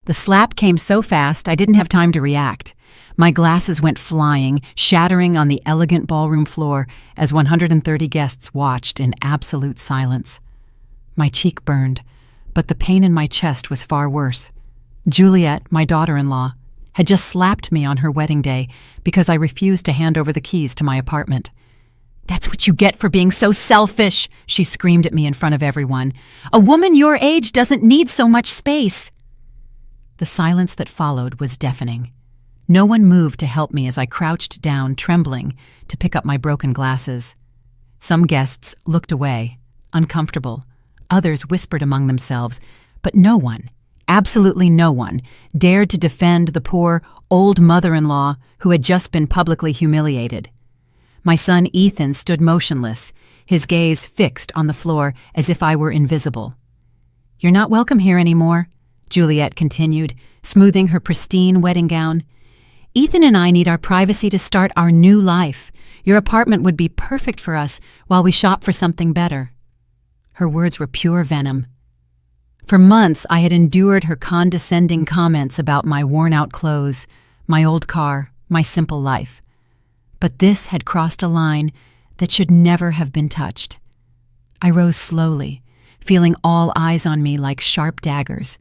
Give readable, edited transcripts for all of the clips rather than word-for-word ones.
The slap came so fast I didn't have time to react. My glasses went flying, shattering on the elegant ballroom floor as 130 guests watched in absolute silence. My cheek burned, but the pain in my chest was far worse. Juliet, my daughter-in-law, had just slapped me on her wedding day because I refused to hand over the keys to my apartment. "That's what you get for being so selfish," she screamed at me in front of everyone. "A woman your age doesn't need so much space." The silence that followed was deafening. No one moved to help me as I crouched down, trembling, to pick up my broken glasses. Some guests looked away, uncomfortable. Others whispered among themselves, but no one, absolutely no one, dared to defend the poor, old mother-in-law who had just been publicly humiliated. My son Ethan stood motionless, his gaze fixed on the floor as if I were invisible. "You're not welcome here anymore," Juliet continued, smoothing her pristine wedding gown. "Ethan and I need our privacy to start our new life. Your apartment would be perfect for us while we shop for something better." Her words were pure venom. For months I had endured her condescending comments about my worn-out clothes, my old car, my simple life. But this had crossed a line that should never have been touched. I rose slowly, feeling all eyes on me like sharp daggers.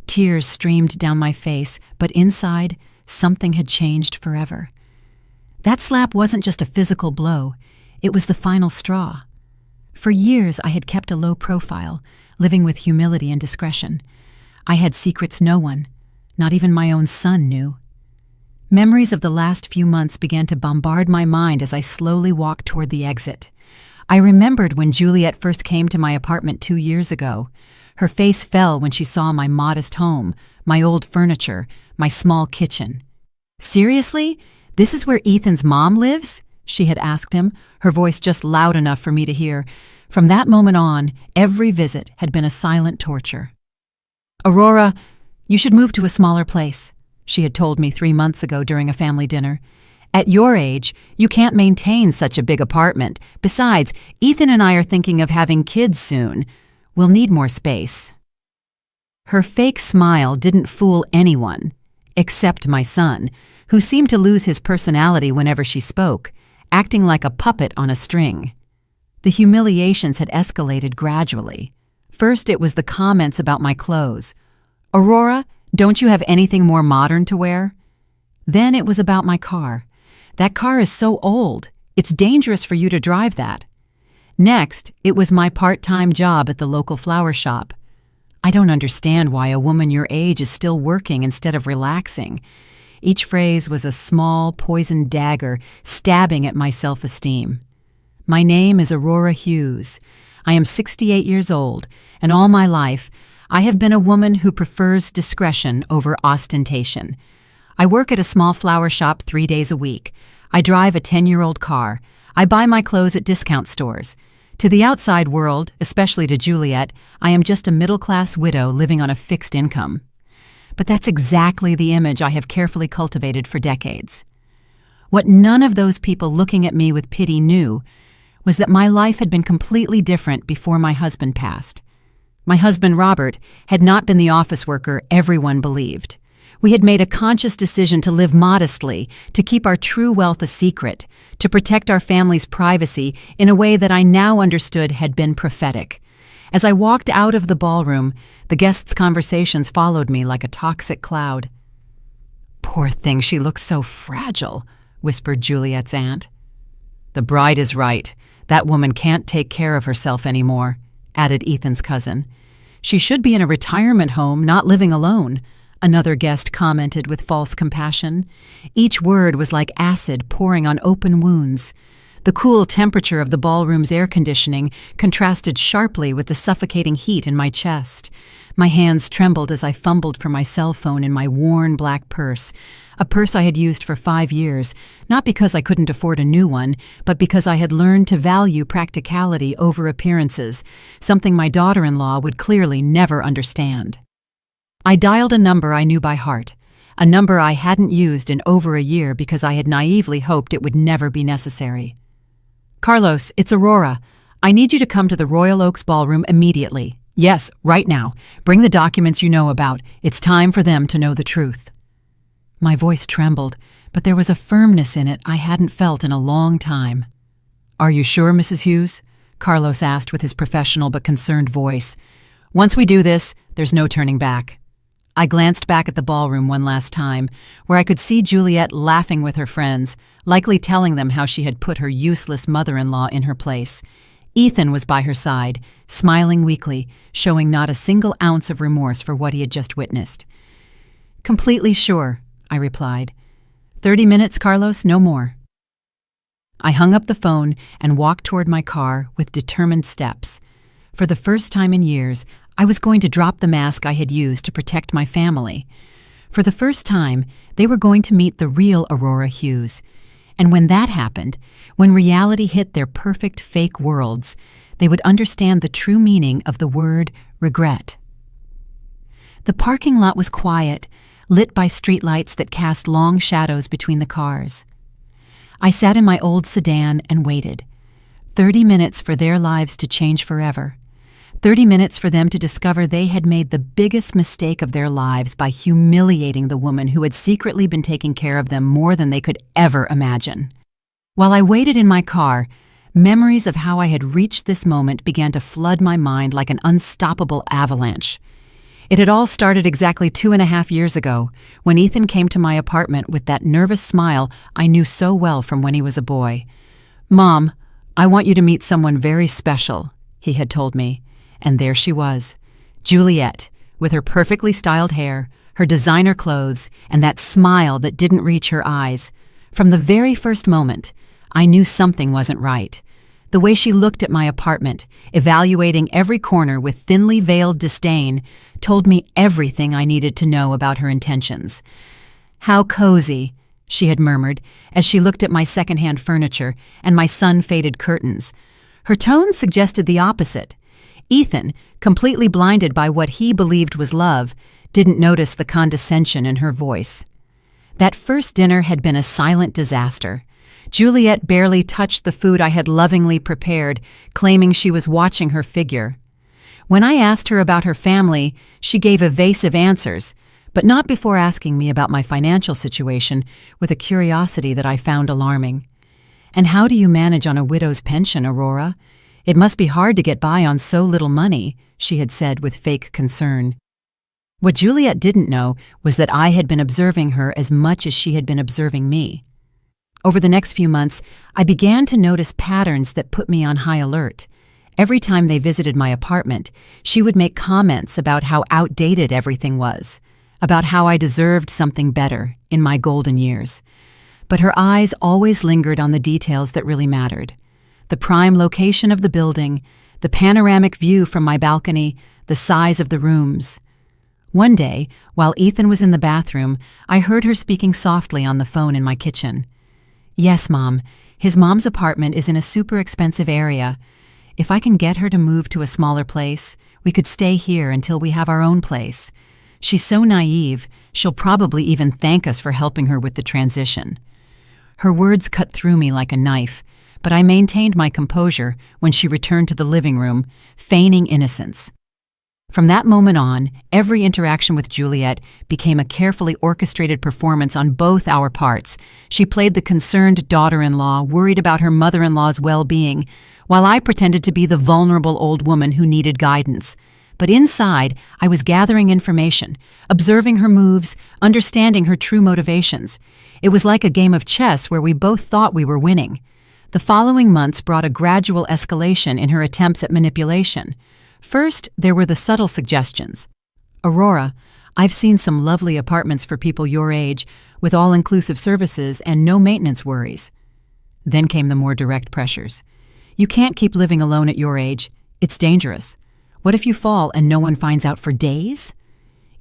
Tears streamed down my face, but inside, something had changed forever. That slap wasn't just a physical blow, it was the final straw. For years I had kept a low profile, living with humility and discretion. I had secrets no one, not even my own son, knew. Memories of the last few months began to bombard my mind as I slowly walked toward the exit. I remembered when Juliet first came to my apartment 2 years ago. Her face fell when she saw my modest home, my old furniture, my small kitchen. "Seriously? This is where Ethan's mom lives?" she had asked him, her voice just loud enough for me to hear. From that moment on, every visit had been a silent torture. "Aurora, you should move to a smaller place," she had told me 3 months ago during a family dinner. "At your age, you can't maintain such a big apartment. Besides, Ethan and I are thinking of having kids soon. We'll need more space." Her fake smile didn't fool anyone, except my son, who seemed to lose his personality whenever she spoke, acting like a puppet on a string. The humiliations had escalated gradually. First, it was the comments about my clothes. "Aurora, don't you have anything more modern to wear?" Then it was about my car. "That car is so old. It's dangerous for you to drive that." Next, it was my part-time job at the local flower shop. "I don't understand why a woman your age is still working instead of relaxing." Each phrase was a small, poisoned dagger stabbing at my self-esteem. My name is Aurora Hughes. I am 68 years old, and all my life, I have been a woman who prefers discretion over ostentation. I work at a small flower shop 3 days a week. I drive a 10-year-old car. I buy my clothes at discount stores. To the outside world, especially to Juliet, I am just a middle-class widow living on a fixed income. But that's exactly the image I have carefully cultivated for decades. What none of those people looking at me with pity knew was that my life had been completely different before my husband passed. My husband, Robert, had not been the office worker everyone believed. We had made a conscious decision to live modestly, to keep our true wealth a secret, to protect our family's privacy in a way that I now understood had been prophetic. As I walked out of the ballroom, the guests' conversations followed me like a toxic cloud. "Poor thing, she looks so fragile," whispered Juliet's aunt. "The bride is right. That woman can't take care of herself anymore," added Ethan's cousin. "She should be in a retirement home, not living alone," another guest commented with false compassion. Each word was like acid pouring on open wounds. The cool temperature of the ballroom's air conditioning contrasted sharply with the suffocating heat in my chest. My hands trembled as I fumbled for my cell phone in my worn black purse, a purse I had used for 5 years, not because I couldn't afford a new one, but because I had learned to value practicality over appearances, something my daughter-in-law would clearly never understand. I dialed a number I knew by heart, a number I hadn't used in over a year because I had naively hoped it would never be necessary. "Carlos, it's Aurora. I need you to come to the Royal Oaks Ballroom immediately," Yes, right now. Bring the documents you know about. It's time for them to know the truth. My voice trembled, but there was a firmness in it I hadn't felt in a long time. Are you sure, Mrs. Hughes? Carlos asked with his professional but concerned voice. Once we do this, there's no turning back. I glanced back at the ballroom one last time, where I could see Juliet laughing with her friends, likely telling them how she had put her useless mother-in-law in her place. Ethan was by her side, smiling weakly, showing not a single ounce of remorse for what he had just witnessed. Completely sure, I replied. 30 minutes, Carlos, no more. I hung up the phone and walked toward my car with determined steps. For the first time in years, I was going to drop the mask I had used to protect my family. For the first time, they were going to meet the real Aurora Hughes. And when that happened, when reality hit their perfect fake worlds, they would understand the true meaning of the word regret. The parking lot was quiet, lit by streetlights that cast long shadows between the cars. I sat in my old sedan and waited. 30 minutes for their lives to change forever. 30 minutes for them to discover they had made the biggest mistake of their lives by humiliating the woman who had secretly been taking care of them more than they could ever imagine. While I waited in my car, memories of how I had reached this moment began to flood my mind like an unstoppable avalanche. It had all started exactly 2.5 years ago, when Ethan came to my apartment with that nervous smile I knew so well from when he was a boy. "Mom, I want you to meet someone very special," he had told me. And there she was, Juliet, with her perfectly styled hair, her designer clothes, and that smile that didn't reach her eyes. From the very first moment, I knew something wasn't right. The way she looked at my apartment, evaluating every corner with thinly veiled disdain, told me everything I needed to know about her intentions. "How cozy," she had murmured as she looked at my secondhand furniture and my sun-faded curtains. Her tone suggested the opposite. Ethan, completely blinded by what he believed was love, didn't notice the condescension in her voice. That first dinner had been a silent disaster. Juliet barely touched the food I had lovingly prepared, claiming she was watching her figure. When I asked her about her family, she gave evasive answers, but not before asking me about my financial situation with a curiosity that I found alarming. "And how do you manage on a widow's pension, Aurora? It must be hard to get by on so little money," she had said with fake concern. What Juliet didn't know was that I had been observing her as much as she had been observing me. Over the next few months, I began to notice patterns that put me on high alert. Every time they visited my apartment, she would make comments about how outdated everything was, about how I deserved something better in my golden years. But her eyes always lingered on the details that really mattered. The prime location of the building, the panoramic view from my balcony, the size of the rooms. One day, while Ethan was in the bathroom, I heard her speaking softly on the phone in my kitchen. "Yes, Mom, his mom's apartment is in a super expensive area. If I can get her to move to a smaller place, we could stay here until we have our own place. She's so naive, she'll probably even thank us for helping her with the transition." Her words cut through me like a knife, but I maintained my composure when she returned to the living room, feigning innocence. From that moment on, every interaction with Juliet became a carefully orchestrated performance on both our parts. She played the concerned daughter-in-law, worried about her mother-in-law's well-being, while I pretended to be the vulnerable old woman who needed guidance. But inside, I was gathering information, observing her moves, understanding her true motivations. It was like a game of chess where we both thought we were winning. The following months brought a gradual escalation in her attempts at manipulation. First, there were the subtle suggestions. "Aurora, I've seen some lovely apartments for people your age, with all-inclusive services and no maintenance worries." Then came the more direct pressures. "You can't keep living alone at your age. It's dangerous. What if you fall and no one finds out for days?"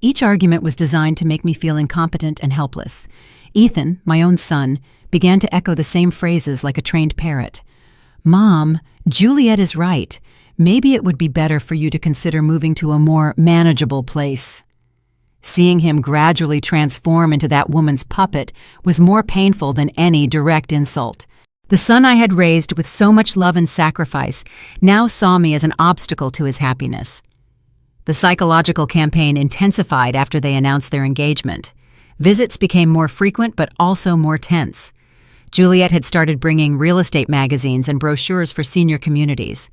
Each argument was designed to make me feel incompetent and helpless. Ethan, my own son, began to echo the same phrases like a trained parrot. "Mom, Juliet is right. Maybe it would be better for you to consider moving to a more manageable place." Seeing him gradually transform into that woman's puppet was more painful than any direct insult. The son I had raised with so much love and sacrifice now saw me as an obstacle to his happiness. The psychological campaign intensified after they announced their engagement. Visits became more frequent but also more tense. Juliet had started bringing real estate magazines and brochures for senior communities.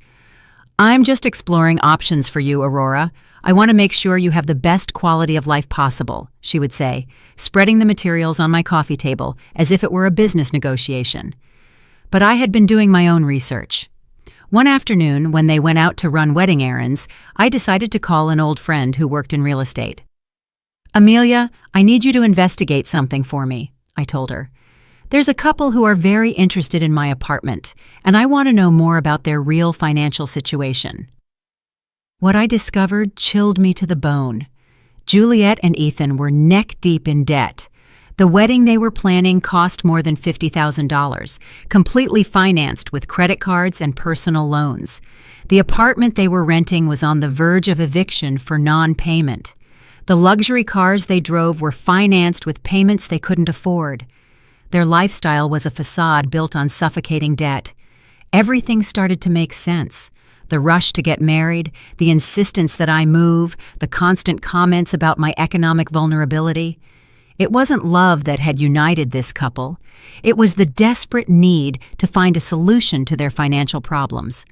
"I'm just exploring options for you, Aurora. I want to make sure you have the best quality of life possible," she would say, spreading the materials on my coffee table as if it were a business negotiation. But I had been doing my own research. One afternoon, when they went out to run wedding errands, I decided to call an old friend who worked in real estate. "Amelia, I need you to investigate something for me," I told her. "There's a couple who are very interested in my apartment, and I want to know more about their real financial situation." What I discovered chilled me to the bone. Juliet and Ethan were neck-deep in debt. The wedding they were planning cost more than $50,000, completely financed with credit cards and personal loans. The apartment they were renting was on the verge of eviction for non-payment. The luxury cars they drove were financed with payments they couldn't afford. Their lifestyle was a facade built on suffocating debt. Everything started to make sense. The rush to get married, the insistence that I move, the constant comments about my economic vulnerability. It wasn't love that had united this couple. It was the desperate need to find a solution to their financial problems.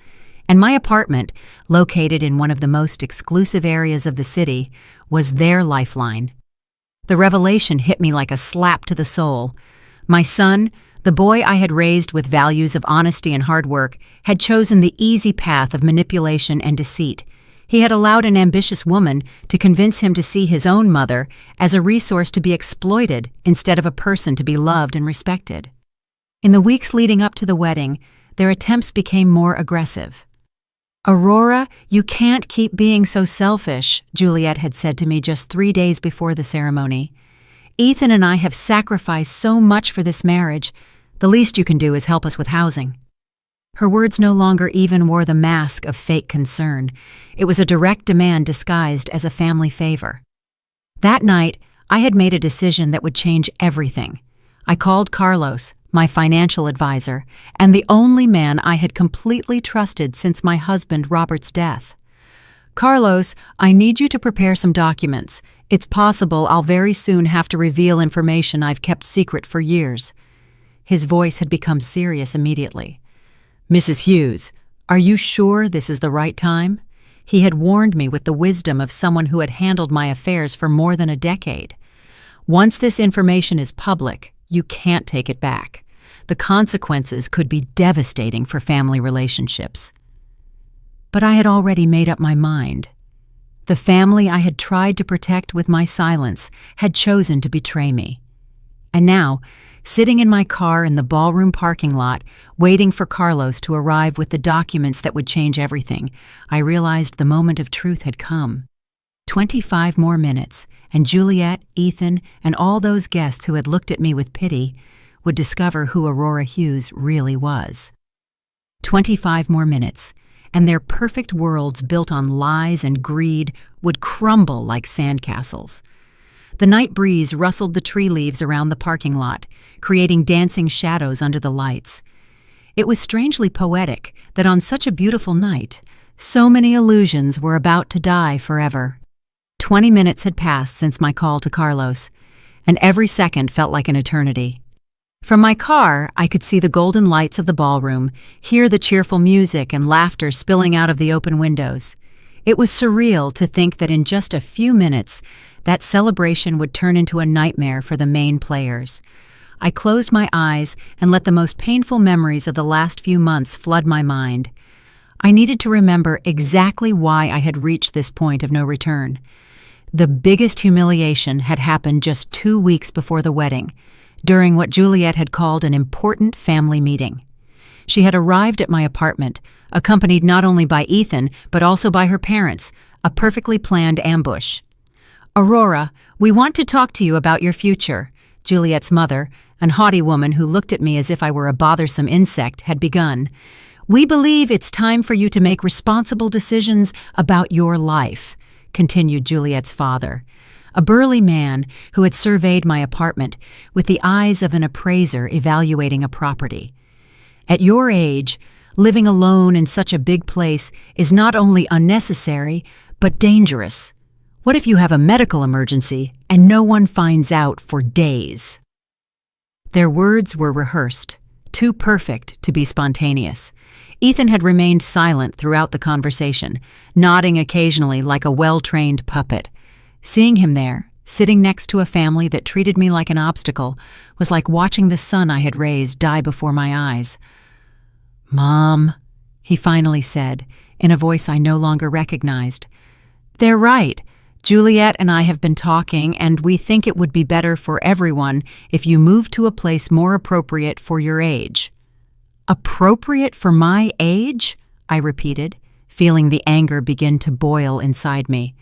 And my apartment, located in one of the most exclusive areas of the city, was their lifeline. The revelation hit me like a slap to the soul. My son, the boy I had raised with values of honesty and hard work, had chosen the easy path of manipulation and deceit. He had allowed an ambitious woman to convince him to see his own mother as a resource to be exploited instead of a person to be loved and respected. In the weeks leading up to the wedding, their attempts became more aggressive. "Aurora, you can't keep being so selfish," Juliet had said to me just 3 days before the ceremony. "Ethan and I have sacrificed so much for this marriage. The least you can do is help us with housing." Her words no longer even wore the mask of fake concern. It was a direct demand disguised as a family favor. That night, I had made a decision that would change everything. I called Carlos, my financial advisor, and the only man I had completely trusted since my husband Robert's death. "Carlos, I need you to prepare some documents. It's possible I'll very soon have to reveal information I've kept secret for years." His voice had become serious immediately. "Mrs. Hughes, are you sure this is the right time?" He had warned me with the wisdom of someone who had handled my affairs for more than a decade. "Once this information is public, you can't take it back. The consequences could be devastating for family relationships." But I had already made up my mind. The family I had tried to protect with my silence had chosen to betray me. And now, sitting in my car in the ballroom parking lot, waiting for Carlos to arrive with the documents that would change everything, I realized the moment of truth had come. 25 more minutes, and Juliet, Ethan, and all those guests who had looked at me with pity would discover who Aurora Hughes really was. 25 more minutes, and their perfect worlds built on lies and greed would crumble like sandcastles. The night breeze rustled the tree leaves around the parking lot, creating dancing shadows under the lights. It was strangely poetic that on such a beautiful night, so many illusions were about to die forever. 20 minutes had passed since my call to Carlos, and every second felt like an eternity. From my car, I could see the golden lights of the ballroom, hear the cheerful music and laughter spilling out of the open windows. It was surreal to think that in just a few minutes, that celebration would turn into a nightmare for the main players. I closed my eyes and let the most painful memories of the last few months flood my mind. I needed to remember exactly why I had reached this point of no return. The biggest humiliation had happened just 2 weeks before the wedding, during what Juliet had called an important family meeting. She had arrived at my apartment, accompanied not only by Ethan, but also by her parents, a perfectly planned ambush. "Aurora, we want to talk to you about your future," Juliet's mother, an haughty woman who looked at me as if I were a bothersome insect, had begun. "We believe it's time for you to make responsible decisions about your life," continued Juliet's father, a burly man who had surveyed my apartment with the eyes of an appraiser evaluating a property. "At your age, living alone in such a big place is not only unnecessary, but dangerous. What if you have a medical emergency and no one finds out for days? Their words were rehearsed, too perfect to be spontaneous. Ethan had remained silent throughout the conversation, nodding occasionally like a well-trained puppet. Seeing him there, sitting next to a family that treated me like an obstacle, was like watching the son I had raised die before my eyes. "Mom," he finally said, in a voice I no longer recognized. "They're right. Juliet and I have been talking, and we think it would be better for everyone if you moved to a place more appropriate for your age." "Appropriate for my age?" I repeated, feeling the anger begin to boil inside me.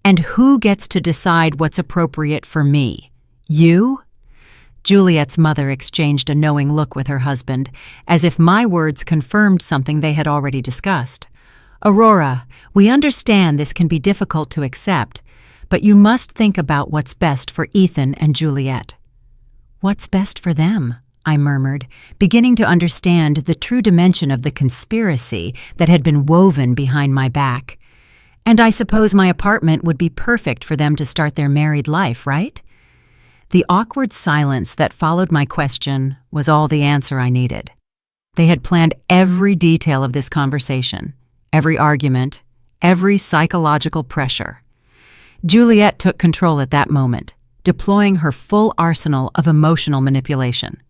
"And who gets to decide what's appropriate for me? You?" Juliet's mother exchanged a knowing look with her husband, as if my words confirmed something they had already discussed. "Aurora, we understand this can be difficult to accept, but you must think about what's best for Ethan and Juliet." "What's best for them?" I murmured, beginning to understand the true dimension of the conspiracy that had been woven behind my back. "And I suppose my apartment would be perfect for them to start their married life, right?" The awkward silence that followed my question was all the answer I needed. They had planned every detail of this conversation, every argument, every psychological pressure. Juliet took control at that moment, deploying her full arsenal of emotional manipulation.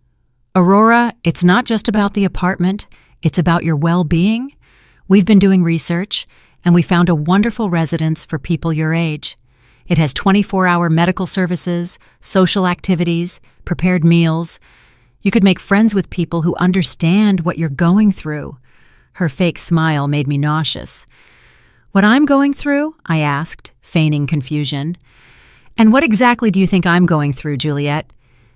"Aurora, it's not just about the apartment, it's about your well-being. We've been doing research, and we found a wonderful residence for people your age. It has 24-hour medical services, social activities, prepared meals. You could make friends with people who understand what you're going through." Her fake smile made me nauseous. "What I'm going through?" I asked, feigning confusion. "And what exactly do you think I'm going through, Juliet?"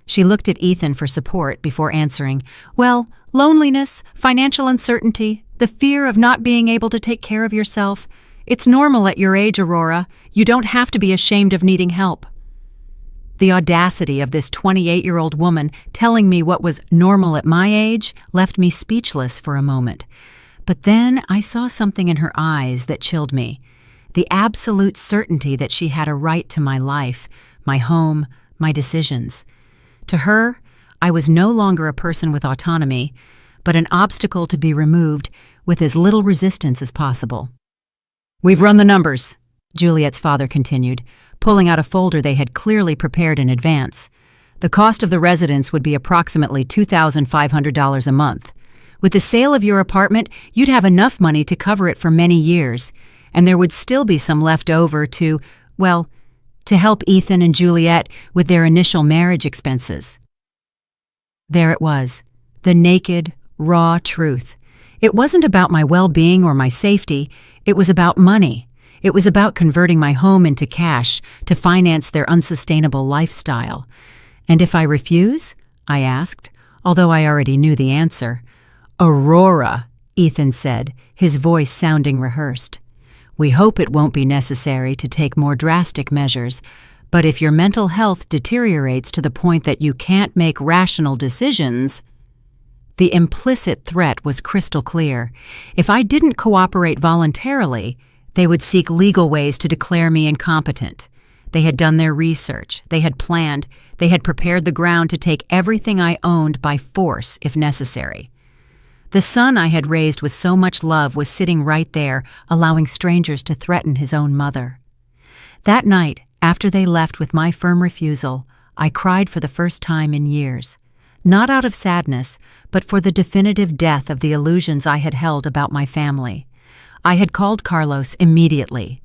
She looked at Ethan for support before answering. "Well, loneliness, financial uncertainty, the fear of not being able to take care of yourself. It's normal at your age, Aurora. You don't have to be ashamed of needing help." The audacity of this 28-year-old woman telling me what was normal at my age left me speechless for a moment. But then I saw something in her eyes that chilled me. The absolute certainty that she had a right to my life, my home, my decisions. To her, I was no longer a person with autonomy, but an obstacle to be removed with as little resistance as possible. "We've run the numbers," Juliet's father continued, pulling out a folder they had clearly prepared in advance. "The cost of the residence would be approximately $2,500 a month. With the sale of your apartment, you'd have enough money to cover it for many years, and there would still be some left over to help Ethan and Juliet with their initial marriage expenses." There it was, the naked, raw truth. It wasn't about my well-being or my safety, it was about money. It was about converting my home into cash to finance their unsustainable lifestyle. "And if I refuse?" I asked, although I already knew the answer. "Aurora," Ethan said, his voice sounding rehearsed. "We hope it won't be necessary to take more drastic measures, but if your mental health deteriorates to the point that you can't make rational decisions—" The implicit threat was crystal clear. If I didn't cooperate voluntarily, they would seek legal ways to declare me incompetent. They had done their research, they had planned, they had prepared the ground to take everything I owned by force if necessary. The son I had raised with so much love was sitting right there, allowing strangers to threaten his own mother. That night, after they left with my firm refusal, I cried for the first time in years. Not out of sadness, but for the definitive death of the illusions I had held about my family. I had called Carlos immediately.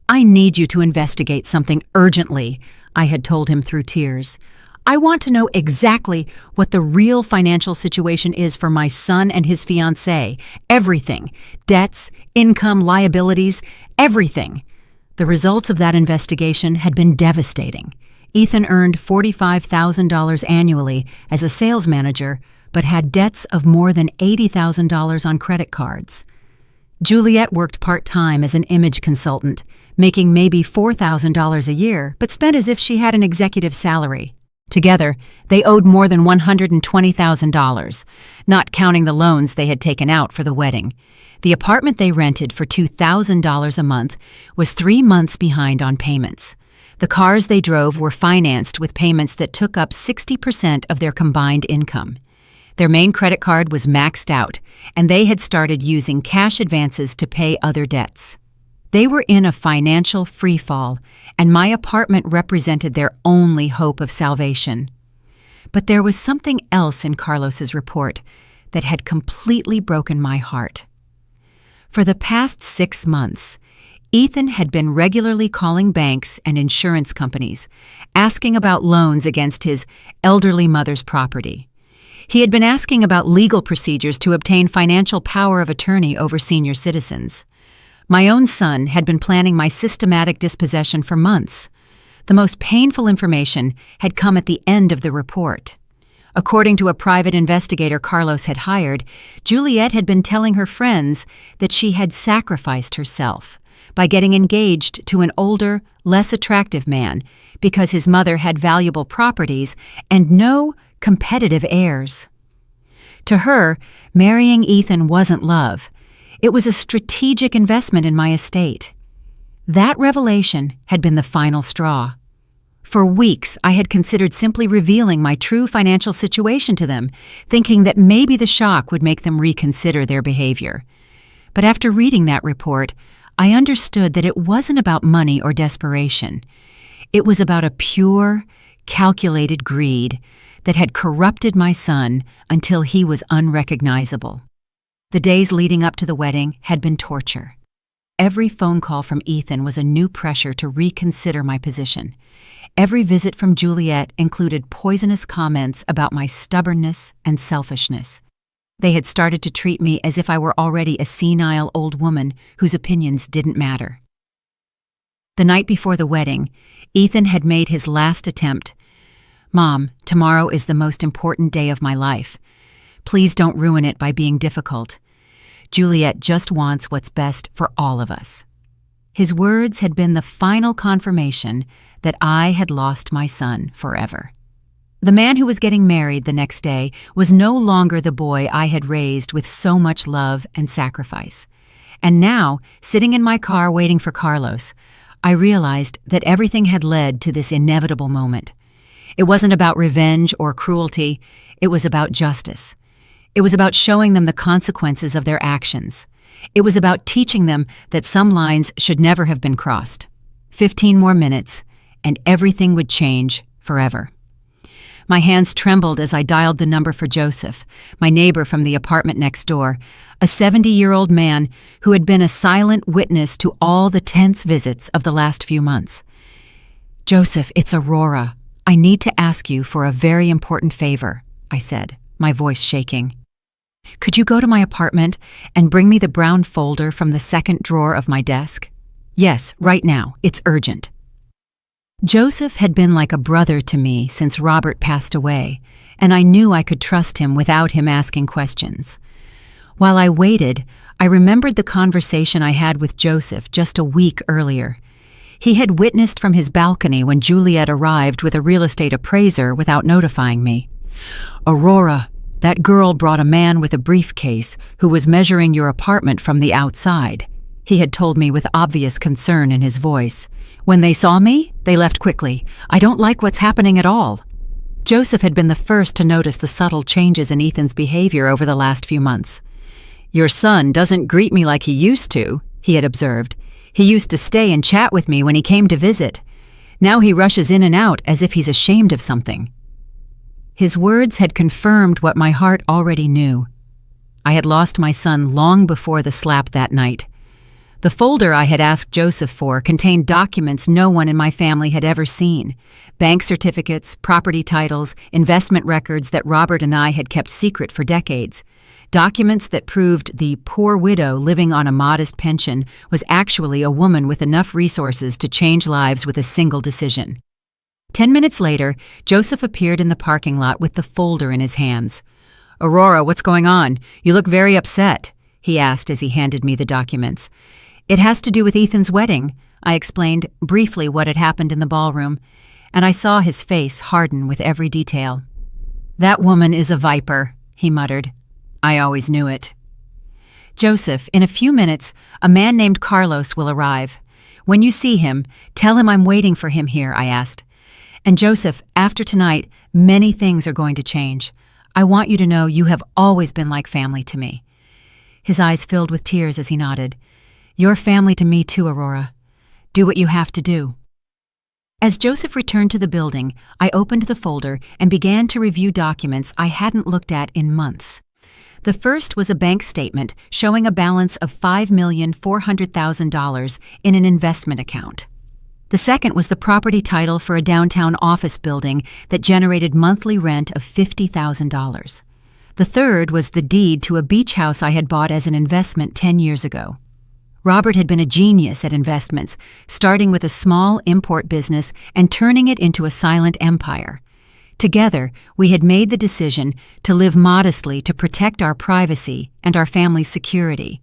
"I need you to investigate something urgently," I had told him through tears. "I want to know exactly what the real financial situation is for my son and his fiancée. Everything. Debts, income, liabilities, everything." The results of that investigation had been devastating. Ethan earned $45,000 annually as a sales manager, but had debts of more than $80,000 on credit cards. Juliet worked part-time as an image consultant, making maybe $4,000 a year, but spent as if she had an executive salary. Together, they owed more than $120,000, not counting the loans they had taken out for the wedding. The apartment they rented for $2,000 a month was 3 months behind on payments. The cars they drove were financed with payments that took up 60% of their combined income. Their main credit card was maxed out, and they had started using cash advances to pay other debts. They were in a financial freefall, and my apartment represented their only hope of salvation. But there was something else in Carlos's report that had completely broken my heart. For the past 6 months, Ethan had been regularly calling banks and insurance companies, asking about loans against his elderly mother's property. He had been asking about legal procedures to obtain financial power of attorney over senior citizens. My own son had been planning my systematic dispossession for months. The most painful information had come at the end of the report. According to a private investigator Carlos had hired, Juliet had been telling her friends that she had sacrificed herself by getting engaged to an older, less attractive man because his mother had valuable properties and no competitive heirs. To her, marrying Ethan wasn't love. It was a strategic investment in my estate. That revelation had been the final straw. For weeks, I had considered simply revealing my true financial situation to them, thinking that maybe the shock would make them reconsider their behavior. But after reading that report, I understood that it wasn't about money or desperation. It was about a pure, calculated greed that had corrupted my son until he was unrecognizable. The days leading up to the wedding had been torture. Every phone call from Ethan was a new pressure to reconsider my position. Every visit from Juliet included poisonous comments about my stubbornness and selfishness. They had started to treat me as if I were already a senile old woman whose opinions didn't matter. The night before the wedding, Ethan had made his last attempt. "Mom, tomorrow is the most important day of my life. Please don't ruin it by being difficult. Juliet just wants what's best for all of us." His words had been the final confirmation that I had lost my son forever. The man who was getting married the next day was no longer the boy I had raised with so much love and sacrifice. And now, sitting in my car waiting for Carlos, I realized that everything had led to this inevitable moment. It wasn't about revenge or cruelty, it was about justice. It was about showing them the consequences of their actions. It was about teaching them that some lines should never have been crossed. 15 more minutes, and everything would change forever. My hands trembled as I dialed the number for Joseph, my neighbor from the apartment next door, a 70-year-old man who had been a silent witness to all the tense visits of the last few months. "Joseph, it's Aurora. I need to ask you for a very important favor," I said, my voice shaking. "Could you go to my apartment and bring me the brown folder from the second drawer of my desk?" "Yes, right now. It's urgent." Joseph had been like a brother to me since Robert passed away, and I knew I could trust him without him asking questions. While I waited, I remembered the conversation I had with Joseph just a week earlier. He had witnessed from his balcony when Juliet arrived with a real estate appraiser without notifying me. "Aurora, that girl brought a man with a briefcase who was measuring your apartment from the outside," he had told me with obvious concern in his voice. "When they saw me, they left quickly. I don't like what's happening at all." Joseph had been the first to notice the subtle changes in Ethan's behavior over the last few months. "Your son doesn't greet me like he used to," he had observed. "He used to stay and chat with me when he came to visit. Now he rushes in and out as if he's ashamed of something." His words had confirmed what my heart already knew. I had lost my son long before the slap that night. The folder I had asked Joseph for contained documents no one in my family had ever seen. Bank certificates, property titles, investment records that Robert and I had kept secret for decades. Documents that proved the poor widow living on a modest pension was actually a woman with enough resources to change lives with a single decision. 10 minutes later, Joseph appeared in the parking lot with the folder in his hands. "Aurora, what's going on? You look very upset," he asked as he handed me the documents. "It has to do with Ethan's wedding," I explained briefly what had happened in the ballroom. and I saw his face harden with every detail. "That woman is a viper," he muttered. "I always knew it." "Joseph, in a few minutes, a man named Carlos will arrive. When you see him, tell him I'm waiting for him here," I asked. "And Joseph, after tonight, many things are going to change. I want you to know you have always been like family to me." His eyes filled with tears as he nodded. "You're family to me too, Aurora. Do what you have to do." As Joseph returned to the building, I opened the folder and began to review documents I hadn't looked at in months. The first was a bank statement showing a balance of $5,400,000 in an investment account. The second was the property title for a downtown office building that generated monthly rent of $50,000. The third was the deed to a beach house I had bought as an investment 10 years ago. Robert had been a genius at investments, starting with a small import business and turning it into a silent empire. Together, we had made the decision to live modestly to protect our privacy and our family's security.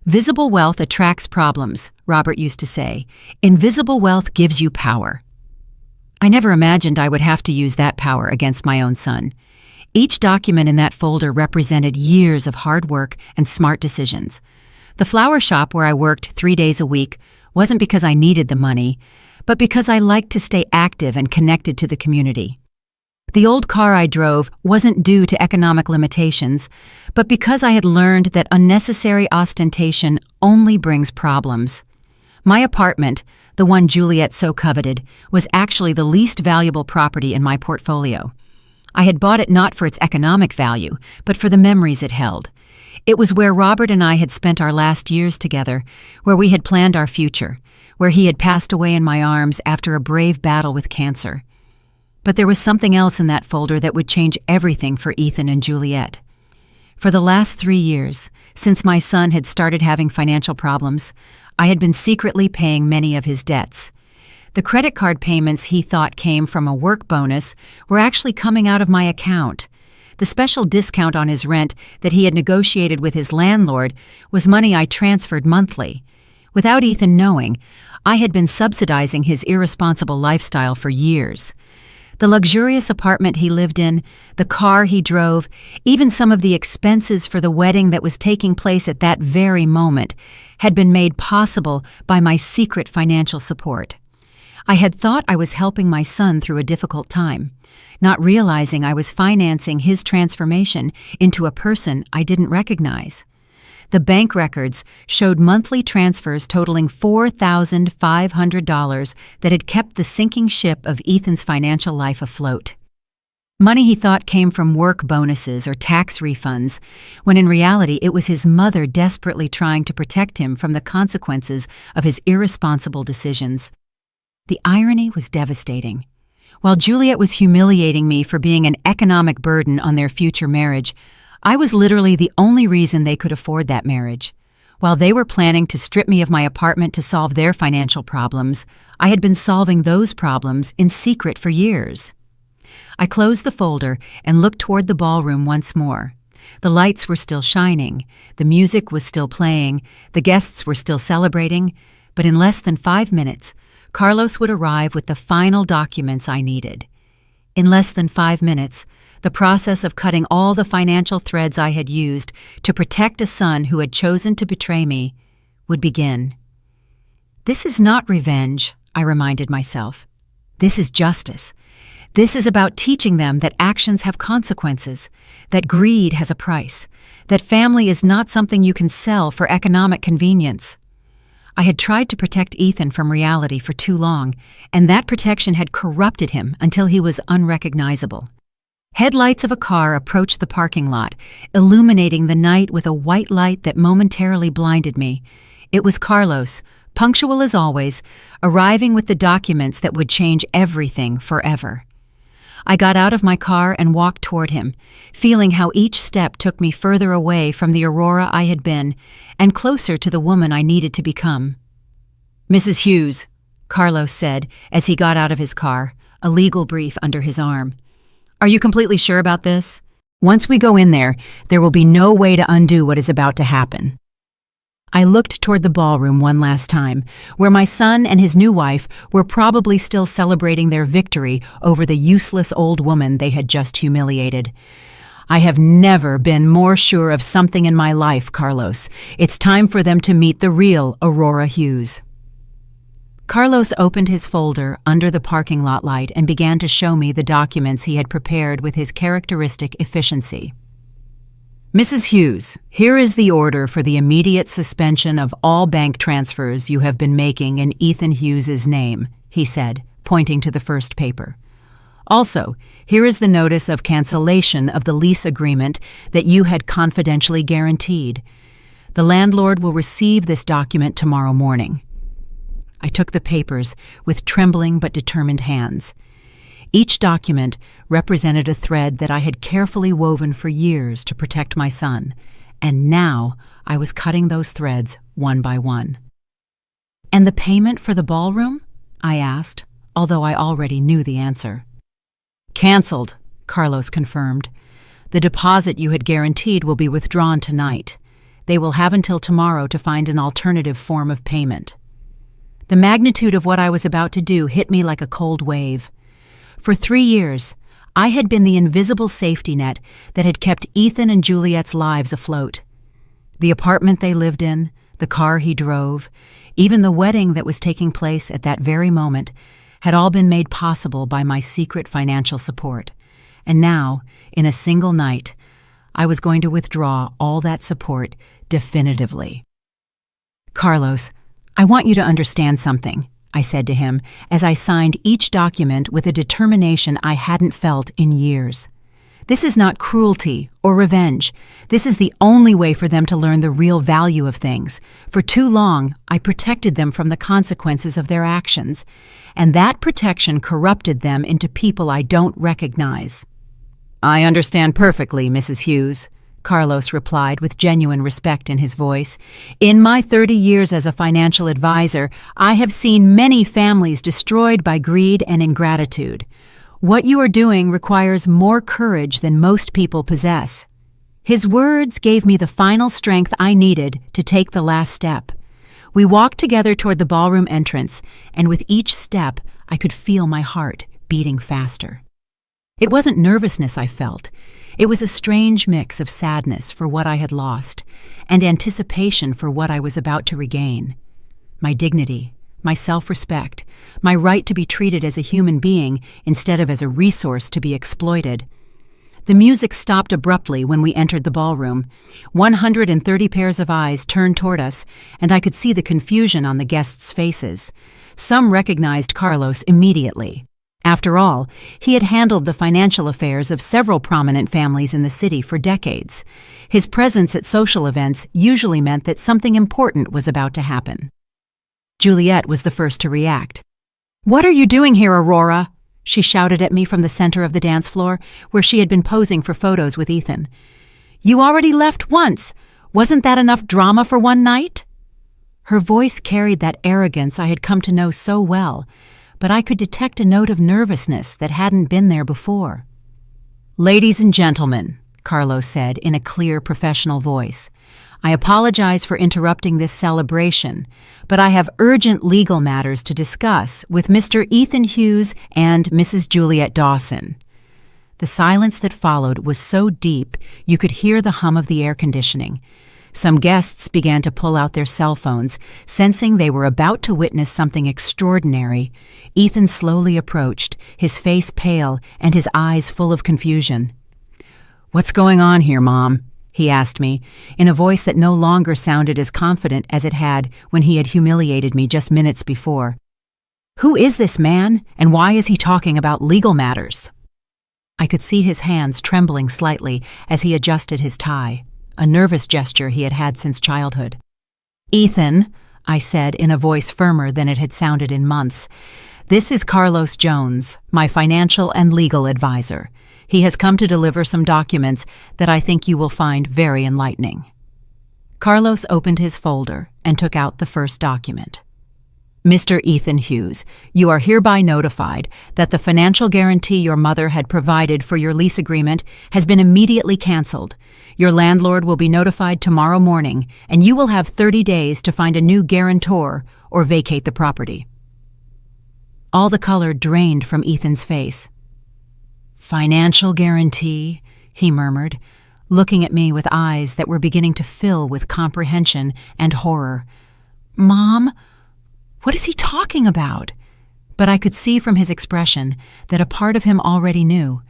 "Visible wealth attracts problems," Robert used to say. "Invisible wealth gives you power." I never imagined I would have to use that power against my own son. Each document in that folder represented years of hard work and smart decisions. The flower shop where I worked 3 days a week wasn't because I needed the money, but because I liked to stay active and connected to the community. The old car I drove wasn't due to economic limitations, but because I had learned that unnecessary ostentation only brings problems. My apartment, the one Juliet so coveted, was actually the least valuable property in my portfolio. I had bought it not for its economic value, but for the memories it held. It was where Robert and I had spent our last years together, where we had planned our future, where he had passed away in my arms after a brave battle with cancer. But there was something else in that folder that would change everything for Ethan and Juliet. For the last 3 years, since my son had started having financial problems, I had been secretly paying many of his debts. The credit card payments he thought came from a work bonus were actually coming out of my account. The special discount on his rent that he had negotiated with his landlord was money I transferred monthly. Without Ethan knowing, I had been subsidizing his irresponsible lifestyle for years. The luxurious apartment he lived in, the car he drove, even some of the expenses for the wedding that was taking place at that very moment had been made possible by my secret financial support. I had thought I was helping my son through a difficult time, not realizing I was financing his transformation into a person I didn't recognize. The bank records showed monthly transfers totaling $4,500 that had kept the sinking ship of Ethan's financial life afloat. Money he thought came from work bonuses or tax refunds, when in reality it was his mother desperately trying to protect him from the consequences of his irresponsible decisions. The irony was devastating. While Juliet was humiliating me for being an economic burden on their future marriage, I was literally the only reason they could afford that marriage. While they were planning to strip me of my apartment to solve their financial problems, I had been solving those problems in secret for years. I closed the folder and looked toward the ballroom once more. The lights were still shining, the music was still playing, the guests were still celebrating, but in less than 5 minutes, Carlos would arrive with the final documents I needed. In less than 5 minutes, the process of cutting all the financial threads I had used to protect a son who had chosen to betray me would begin. This is not revenge, I reminded myself. This is justice. This is about teaching them that actions have consequences, that greed has a price, that family is not something you can sell for economic convenience. I had tried to protect Ethan from reality for too long, and that protection had corrupted him until he was unrecognizable. Headlights of a car approached the parking lot, illuminating the night with a white light that momentarily blinded me. It was Carlos, punctual as always, arriving with the documents that would change everything forever. I got out of my car and walked toward him, feeling how each step took me further away from the Aurora I had been and closer to the woman I needed to become. "Mrs. Hughes," Carlos said as he got out of his car, a legal brief under his arm. "Are you completely sure about this? Once we go in there will be no way to undo what is about to happen." I looked toward the ballroom one last time, where my son and his new wife were probably still celebrating their victory over the useless old woman they had just humiliated. I have never been more sure of something in my life, Carlos. It's time for them to meet the real Aurora Hughes. Carlos opened his folder under the parking lot light and began to show me the documents he had prepared with his characteristic efficiency. Mrs. Hughes, here is the order for the immediate suspension of all bank transfers you have been making in Ethan Hughes's name, he said, pointing to the first paper. Also, here is the notice of cancellation of the lease agreement that you had confidentially guaranteed. The landlord will receive this document tomorrow morning. I took the papers with trembling but determined hands. Each document represented a thread that I had carefully woven for years to protect my son, and now I was cutting those threads one by one. "And the payment for the ballroom?" I asked, although I already knew the answer. "Cancelled," Carlos confirmed. "The deposit you had guaranteed will be withdrawn tonight. They will have until tomorrow to find an alternative form of payment." The magnitude of what I was about to do hit me like a cold wave. For 3 years, I had been the invisible safety net that had kept Ethan and Juliet's lives afloat. The apartment they lived in, the car he drove, even the wedding that was taking place at that very moment had all been made possible by my secret financial support. And now, in a single night, I was going to withdraw all that support definitively. "Carlos, I want you to understand something," I said to him as I signed each document with a determination I hadn't felt in years. "This is not cruelty or revenge. This is the only way for them to learn the real value of things. For too long, I protected them from the consequences of their actions, and that protection corrupted them into people I don't recognize." "I understand perfectly, Mrs. Hughes," Carlos replied with genuine respect in his voice. "In my 30 years as a financial advisor, I have seen many families destroyed by greed and ingratitude. What you are doing requires more courage than most people possess." His words gave me the final strength I needed to take the last step. We walked together toward the ballroom entrance, and with each step, I could feel my heart beating faster. It wasn't nervousness I felt. It was a strange mix of sadness for what I had lost and anticipation for what I was about to regain. My dignity, my self-respect, my right to be treated as a human being instead of as a resource to be exploited. The music stopped abruptly when we entered the ballroom. 130 pairs of eyes turned toward us, and I could see the confusion on the guests' faces. Some recognized Carlos immediately. After all, he had handled the financial affairs of several prominent families in the city for decades. His presence at social events usually meant that something important was about to happen. Juliet was the first to react. "What are you doing here, Aurora?" she shouted at me from the center of the dance floor, where she had been posing for photos with Ethan. "You already left once. Wasn't that enough drama for one night?" Her voice carried that arrogance I had come to know so well, but I could detect a note of nervousness that hadn't been there before. "Ladies and gentlemen," Carlos said in a clear, professional voice, "I apologize for interrupting this celebration, but I have urgent legal matters to discuss with Mr. Ethan Hughes and Mrs. Juliet Dawson." The silence that followed was so deep you could hear the hum of the air conditioning. Some guests began to pull out their cell phones, sensing they were about to witness something extraordinary. Ethan slowly approached, his face pale and his eyes full of confusion. "What's going on here, Mom?" he asked me, in a voice that no longer sounded as confident as it had when he had humiliated me just minutes before. "Who is this man, and why is he talking about legal matters?" I could see his hands trembling slightly as he adjusted his tie, a nervous gesture he had had since childhood. "Ethan," I said in a voice firmer than it had sounded in months, "this is Carlos Jones, my financial and legal advisor. He has come to deliver some documents that I think you will find very enlightening." Carlos opened his folder and took out the first document. Mr. Ethan Hughes, you are hereby notified that the financial guarantee your mother had provided for your lease agreement has been immediately canceled. Your landlord will be notified tomorrow morning, and you will have 30 days to find a new guarantor or vacate the property. All the color drained from Ethan's face. Financial guarantee, he murmured, looking at me with eyes that were beginning to fill with comprehension and horror. Mom? What is he talking about? But I could see from his expression that a part of him already knew.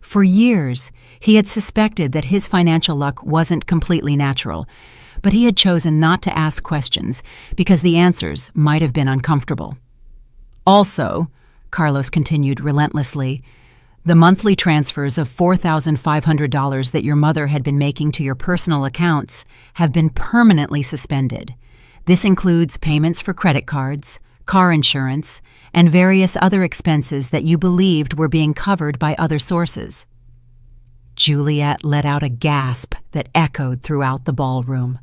For years, he had suspected that his financial luck wasn't completely natural, but he had chosen not to ask questions because the answers might have been uncomfortable. Also, Carlos continued relentlessly, the monthly transfers of $4,500 that your mother had been making to your personal accounts have been permanently suspended. This includes payments for credit cards, car insurance, and various other expenses that you believed were being covered by other sources. Juliet let out a gasp that echoed throughout the ballroom.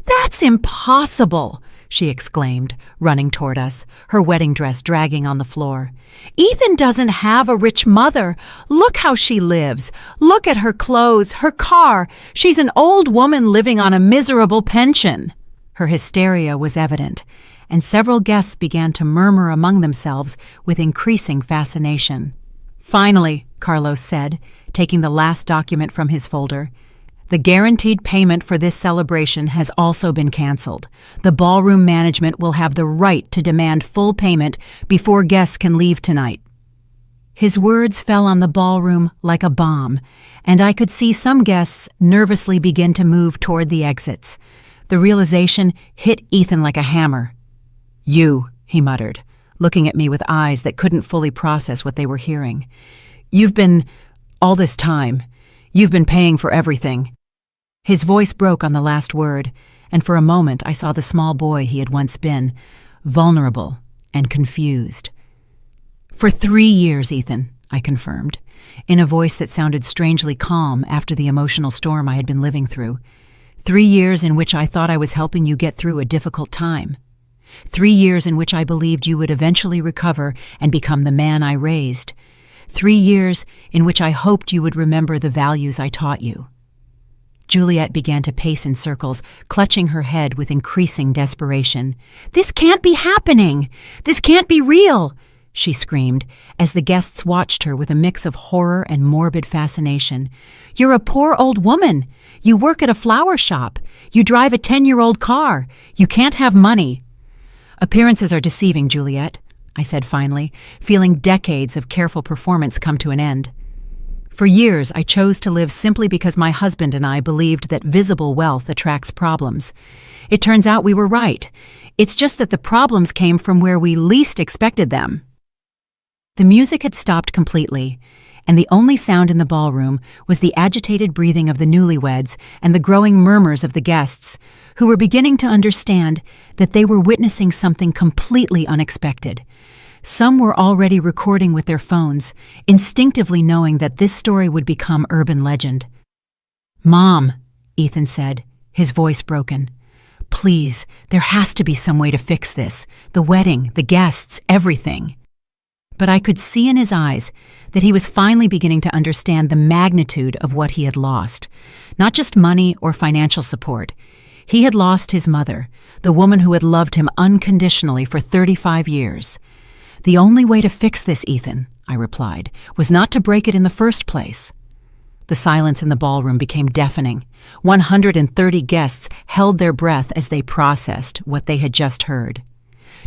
"That's impossible!" she exclaimed, running toward us, her wedding dress dragging on the floor. "Ethan doesn't have a rich mother. Look how she lives. Look at her clothes, her car. She's an old woman living on a miserable pension." Her hysteria was evident, and several guests began to murmur among themselves with increasing fascination. "Finally," Carlos said, taking the last document from his folder, "the guaranteed payment for this celebration has also been canceled. The ballroom management will have the right to demand full payment before guests can leave tonight." His words fell on the ballroom like a bomb, and I could see some guests nervously begin to move toward the exits. The realization hit Ethan like a hammer. "You," he muttered, looking at me with eyes that couldn't fully process what they were hearing. All this time, you've been paying for everything." His voice broke on the last word, and for a moment I saw the small boy he had once been, vulnerable and confused. "For 3 years, Ethan," I confirmed, in a voice that sounded strangely calm after the emotional storm I had been living through. 3 years in which I thought I was helping you get through a difficult time. 3 years in which I believed you would eventually recover and become the man I raised. 3 years in which I hoped you would remember the values I taught you. Juliet began to pace in circles, clutching her head with increasing desperation. "This can't be happening! This can't be real!" she screamed, as the guests watched her with a mix of horror and morbid fascination. "You're a poor old woman. You work at a flower shop. You drive a 10-year-old car. You can't have money." "Appearances are deceiving, Juliet," I said finally, feeling decades of careful performance come to an end. "For years, I chose to live simply because my husband and I believed that visible wealth attracts problems. It turns out we were right. It's just that the problems came from where we least expected them." The music had stopped completely, and the only sound in the ballroom was the agitated breathing of the newlyweds and the growing murmurs of the guests, who were beginning to understand that they were witnessing something completely unexpected. Some were already recording with their phones, instinctively knowing that this story would become urban legend. "Mom," Ethan said, his voice broken. "Please, there has to be some way to fix this. The wedding, the guests, everything." But I could see in his eyes that he was finally beginning to understand the magnitude of what he had lost. Not just money or financial support. He had lost his mother, the woman who had loved him unconditionally for 35 years. "The only way to fix this, Ethan," I replied, "was not to break it in the first place." The silence in the ballroom became deafening. 130 guests held their breath as they processed what they had just heard.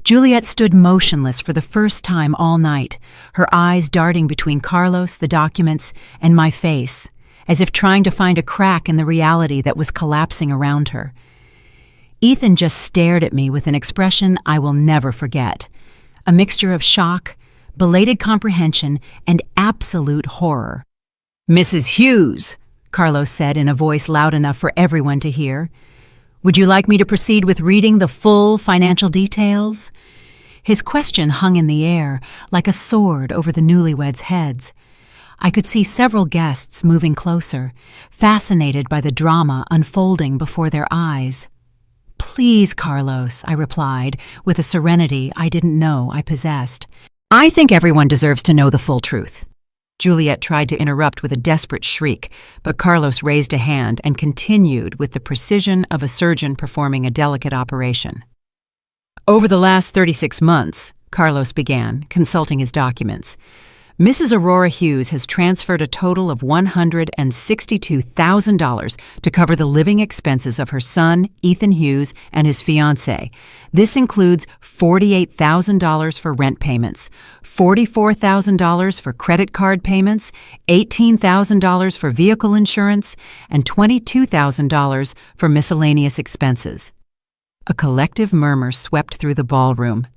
Juliet stood motionless for the first time all night, her eyes darting between Carlos, the documents, and my face, as if trying to find a crack in the reality that was collapsing around her. Ethan just stared at me with an expression I will never forget, a mixture of shock, belated comprehension, and absolute horror. "Mrs. Hughes," Carlos said in a voice loud enough for everyone to hear, "would you like me to proceed with reading the full financial details?" His question hung in the air like a sword over the newlyweds' heads. I could see several guests moving closer, fascinated by the drama unfolding before their eyes. "Please, Carlos," I replied, with a serenity I didn't know I possessed. "I think everyone deserves to know the full truth." Juliet tried to interrupt with a desperate shriek, but Carlos raised a hand and continued with the precision of a surgeon performing a delicate operation. "Over the last 36 months," Carlos began, consulting his documents, "Mrs. Aurora Hughes has transferred a total of $162,000 to cover the living expenses of her son, Ethan Hughes, and his fiancée. This includes $48,000 for rent payments, $44,000 for credit card payments, $18,000 for vehicle insurance, and $22,000 for miscellaneous expenses." A collective murmur swept through the ballroom.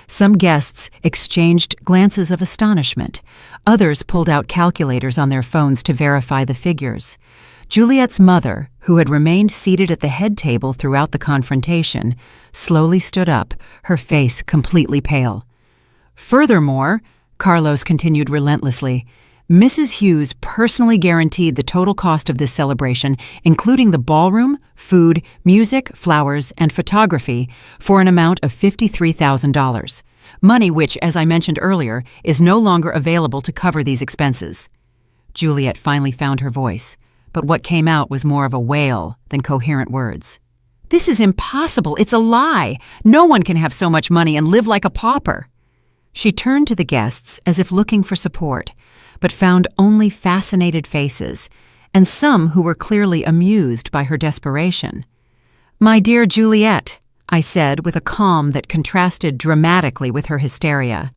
Some guests exchanged glances of astonishment. Others pulled out calculators on their phones to verify the figures. Juliet's mother, who had remained seated at the head table throughout the confrontation, slowly stood up, her face completely pale. "Furthermore," Carlos continued relentlessly, "Mrs. Hughes personally guaranteed the total cost of this celebration, including the ballroom, food, music, flowers, and photography, for an amount of $53,000, money which, as I mentioned earlier, is no longer available to cover these expenses." Juliet finally found her voice, but what came out was more of a wail than coherent words. "This is impossible! It's a lie! No one can have so much money and live like a pauper!" She turned to the guests as if looking for support, but found only fascinated faces, and some who were clearly amused by her desperation. "My dear Juliet," I said with a calm that contrasted dramatically with her hysteria,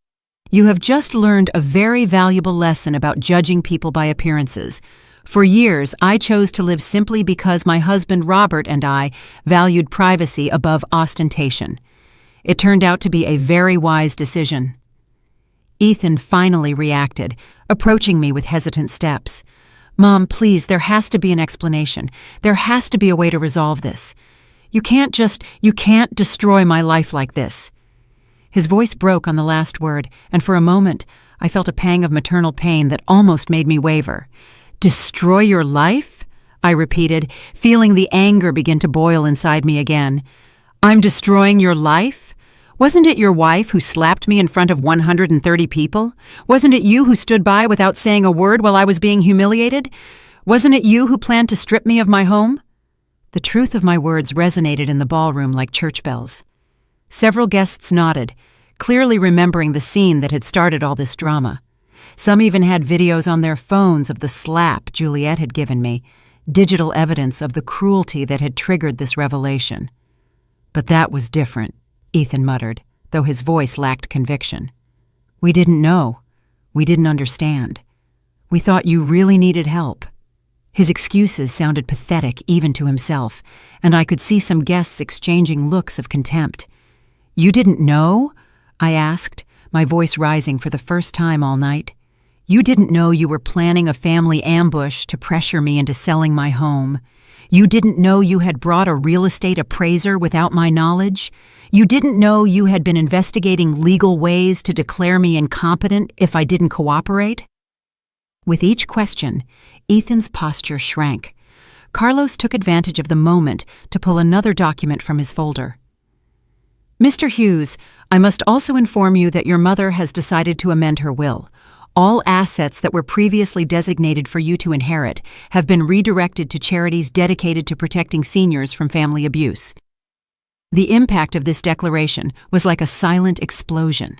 "you have just learned a very valuable lesson about judging people by appearances. For years, I chose to live simply because my husband Robert and I valued privacy above ostentation. It turned out to be a very wise decision." Ethan finally reacted, approaching me with hesitant steps. "Mom, please, there has to be an explanation. There has to be a way to resolve this. You can't destroy my life like this." His voice broke on the last word, and for a moment, I felt a pang of maternal pain that almost made me waver. "Destroy your life?" I repeated, feeling the anger begin to boil inside me again. "I'm destroying your life? Wasn't it your wife who slapped me in front of 130 people? Wasn't it you who stood by without saying a word while I was being humiliated? Wasn't it you who planned to strip me of my home?" The truth of my words resonated in the ballroom like church bells. Several guests nodded, clearly remembering the scene that had started all this drama. Some even had videos on their phones of the slap Juliet had given me, digital evidence of the cruelty that had triggered this revelation. "But that was different," Ethan muttered, though his voice lacked conviction. "We didn't know. We didn't understand. We thought you really needed help." His excuses sounded pathetic even to himself, and I could see some guests exchanging looks of contempt. "You didn't know?" I asked, my voice rising for the first time all night. "You didn't know you were planning a family ambush to pressure me into selling my home? You didn't know you had brought a real estate appraiser without my knowledge? You didn't know you had been investigating legal ways to declare me incompetent if I didn't cooperate?" With each question, Ethan's posture shrank. Carlos took advantage of the moment to pull another document from his folder. "Mr. Hughes, I must also inform you that your mother has decided to amend her will. All assets that were previously designated for you to inherit have been redirected to charities dedicated to protecting seniors from family abuse." The impact of this declaration was like a silent explosion.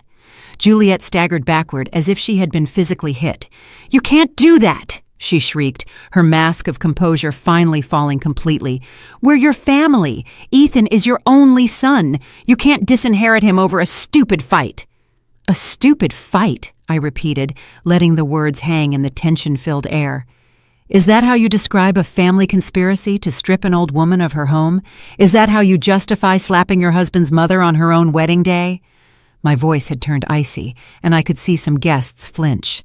Juliet staggered backward as if she had been physically hit. "You can't do that!" she shrieked, her mask of composure finally falling completely. "We're your family. Ethan is your only son. You can't disinherit him over a stupid fight." "A stupid fight," I repeated, letting the words hang in the tension-filled air. "Is that how you describe a family conspiracy to strip an old woman of her home? Is that how you justify slapping your husband's mother on her own wedding day?" My voice had turned icy, and I could see some guests flinch.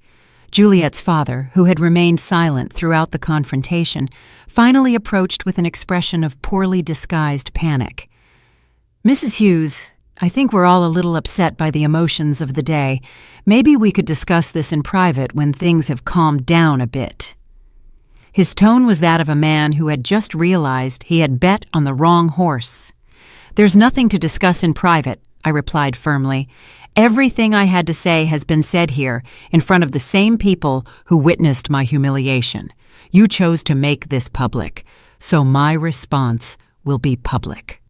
Juliet's father, who had remained silent throughout the confrontation, finally approached with an expression of poorly disguised panic. "Mrs. Hughes, I think we're all a little upset by the emotions of the day. Maybe we could discuss this in private when things have calmed down a bit." His tone was that of a man who had just realized he had bet on the wrong horse. "There's nothing to discuss in private," I replied firmly. "Everything I had to say has been said here, in front of the same people who witnessed my humiliation. You chose to make this public, so my response will be public."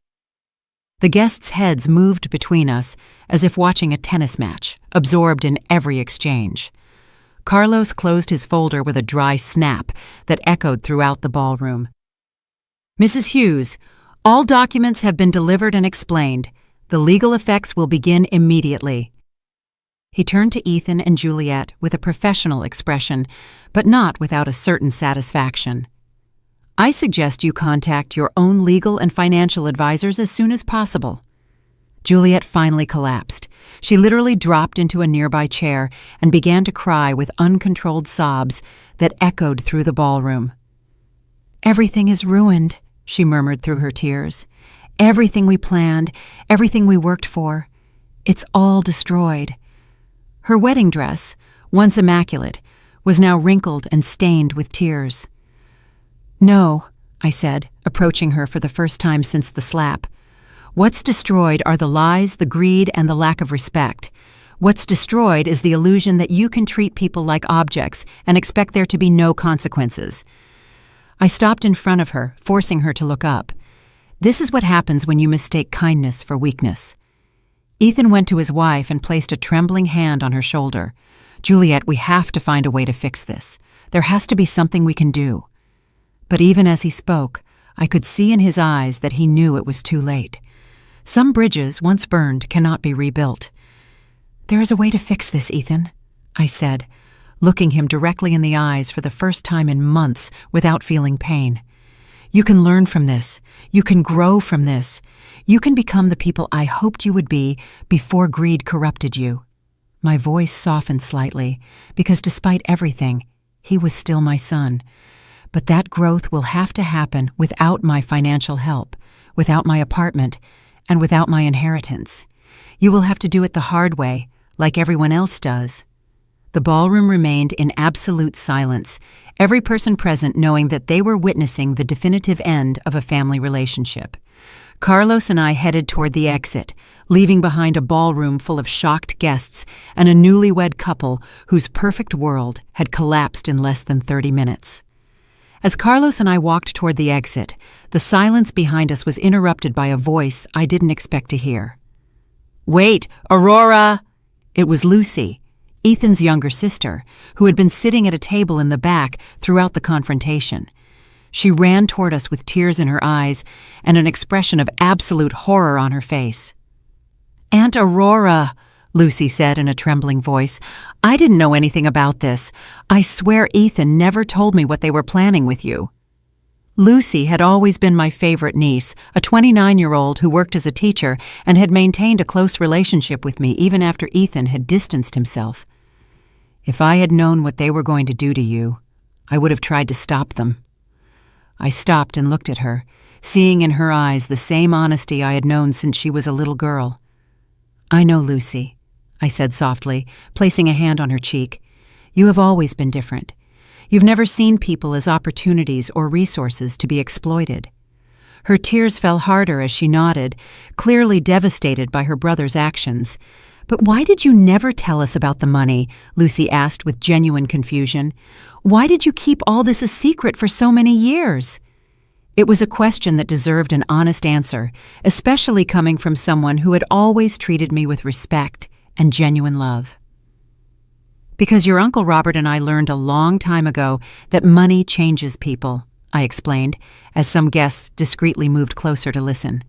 The guests' heads moved between us as if watching a tennis match, absorbed in every exchange. Carlos closed his folder with a dry snap that echoed throughout the ballroom. "Mrs. Hughes, all documents have been delivered and explained. The legal effects will begin immediately." He turned to Ethan and Juliet with a professional expression, but not without a certain satisfaction. "I suggest you contact your own legal and financial advisors as soon as possible." Juliet finally collapsed. She literally dropped into a nearby chair and began to cry with uncontrolled sobs that echoed through the ballroom. "Everything is ruined," she murmured through her tears. "Everything we planned, everything we worked for, it's all destroyed." Her wedding dress, once immaculate, was now wrinkled and stained with tears. "No," I said, approaching her for the first time since the slap. "What's destroyed are the lies, the greed, and the lack of respect. What's destroyed is the illusion that you can treat people like objects and expect there to be no consequences." I stopped in front of her, forcing her to look up. "This is what happens when you mistake kindness for weakness." Ethan went to his wife and placed a trembling hand on her shoulder. "Juliet, we have to find a way to fix this. There has to be something we can do." But even as he spoke, I could see in his eyes that he knew it was too late. Some bridges, once burned, cannot be rebuilt. "There is a way to fix this, Ethan," I said, looking him directly in the eyes for the first time in months without feeling pain. "You can learn from this. You can grow from this. You can become the people I hoped you would be before greed corrupted you." My voice softened slightly, because despite everything, he was still my son. But that growth will have to happen without my financial help, without my apartment, and without my inheritance. You will have to do it the hard way, like everyone else does. The ballroom remained in absolute silence, every person present knowing that they were witnessing the definitive end of a family relationship. Carlos and I headed toward the exit, leaving behind a ballroom full of shocked guests and a newlywed couple whose perfect world had collapsed in less than 30 minutes. As Carlos and I walked toward the exit, the silence behind us was interrupted by a voice I didn't expect to hear. "Wait, Aurora!" It was Lucy, Ethan's younger sister, who had been sitting at a table in the back throughout the confrontation. She ran toward us with tears in her eyes and an expression of absolute horror on her face. "Aunt Aurora," Lucy said in a trembling voice, "I didn't know anything about this. I swear Ethan never told me what they were planning with you." Lucy had always been my favorite niece, a 29-year-old who worked as a teacher and had maintained a close relationship with me even after Ethan had distanced himself. "If I had known what they were going to do to you, I would have tried to stop them." I stopped and looked at her, seeing in her eyes the same honesty I had known since she was a little girl. "I know, Lucy," I said softly, placing a hand on her cheek. "You have always been different. You've never seen people as opportunities or resources to be exploited." Her tears fell harder as she nodded, clearly devastated by her brother's actions. "But why did you never tell us about the money?" Lucy asked with genuine confusion. "Why did you keep all this a secret for so many years?" It was a question that deserved an honest answer, especially coming from someone who had always treated me with respect and genuine love. "Because your Uncle Robert and I learned a long time ago that money changes people," I explained, as some guests discreetly moved closer to listen.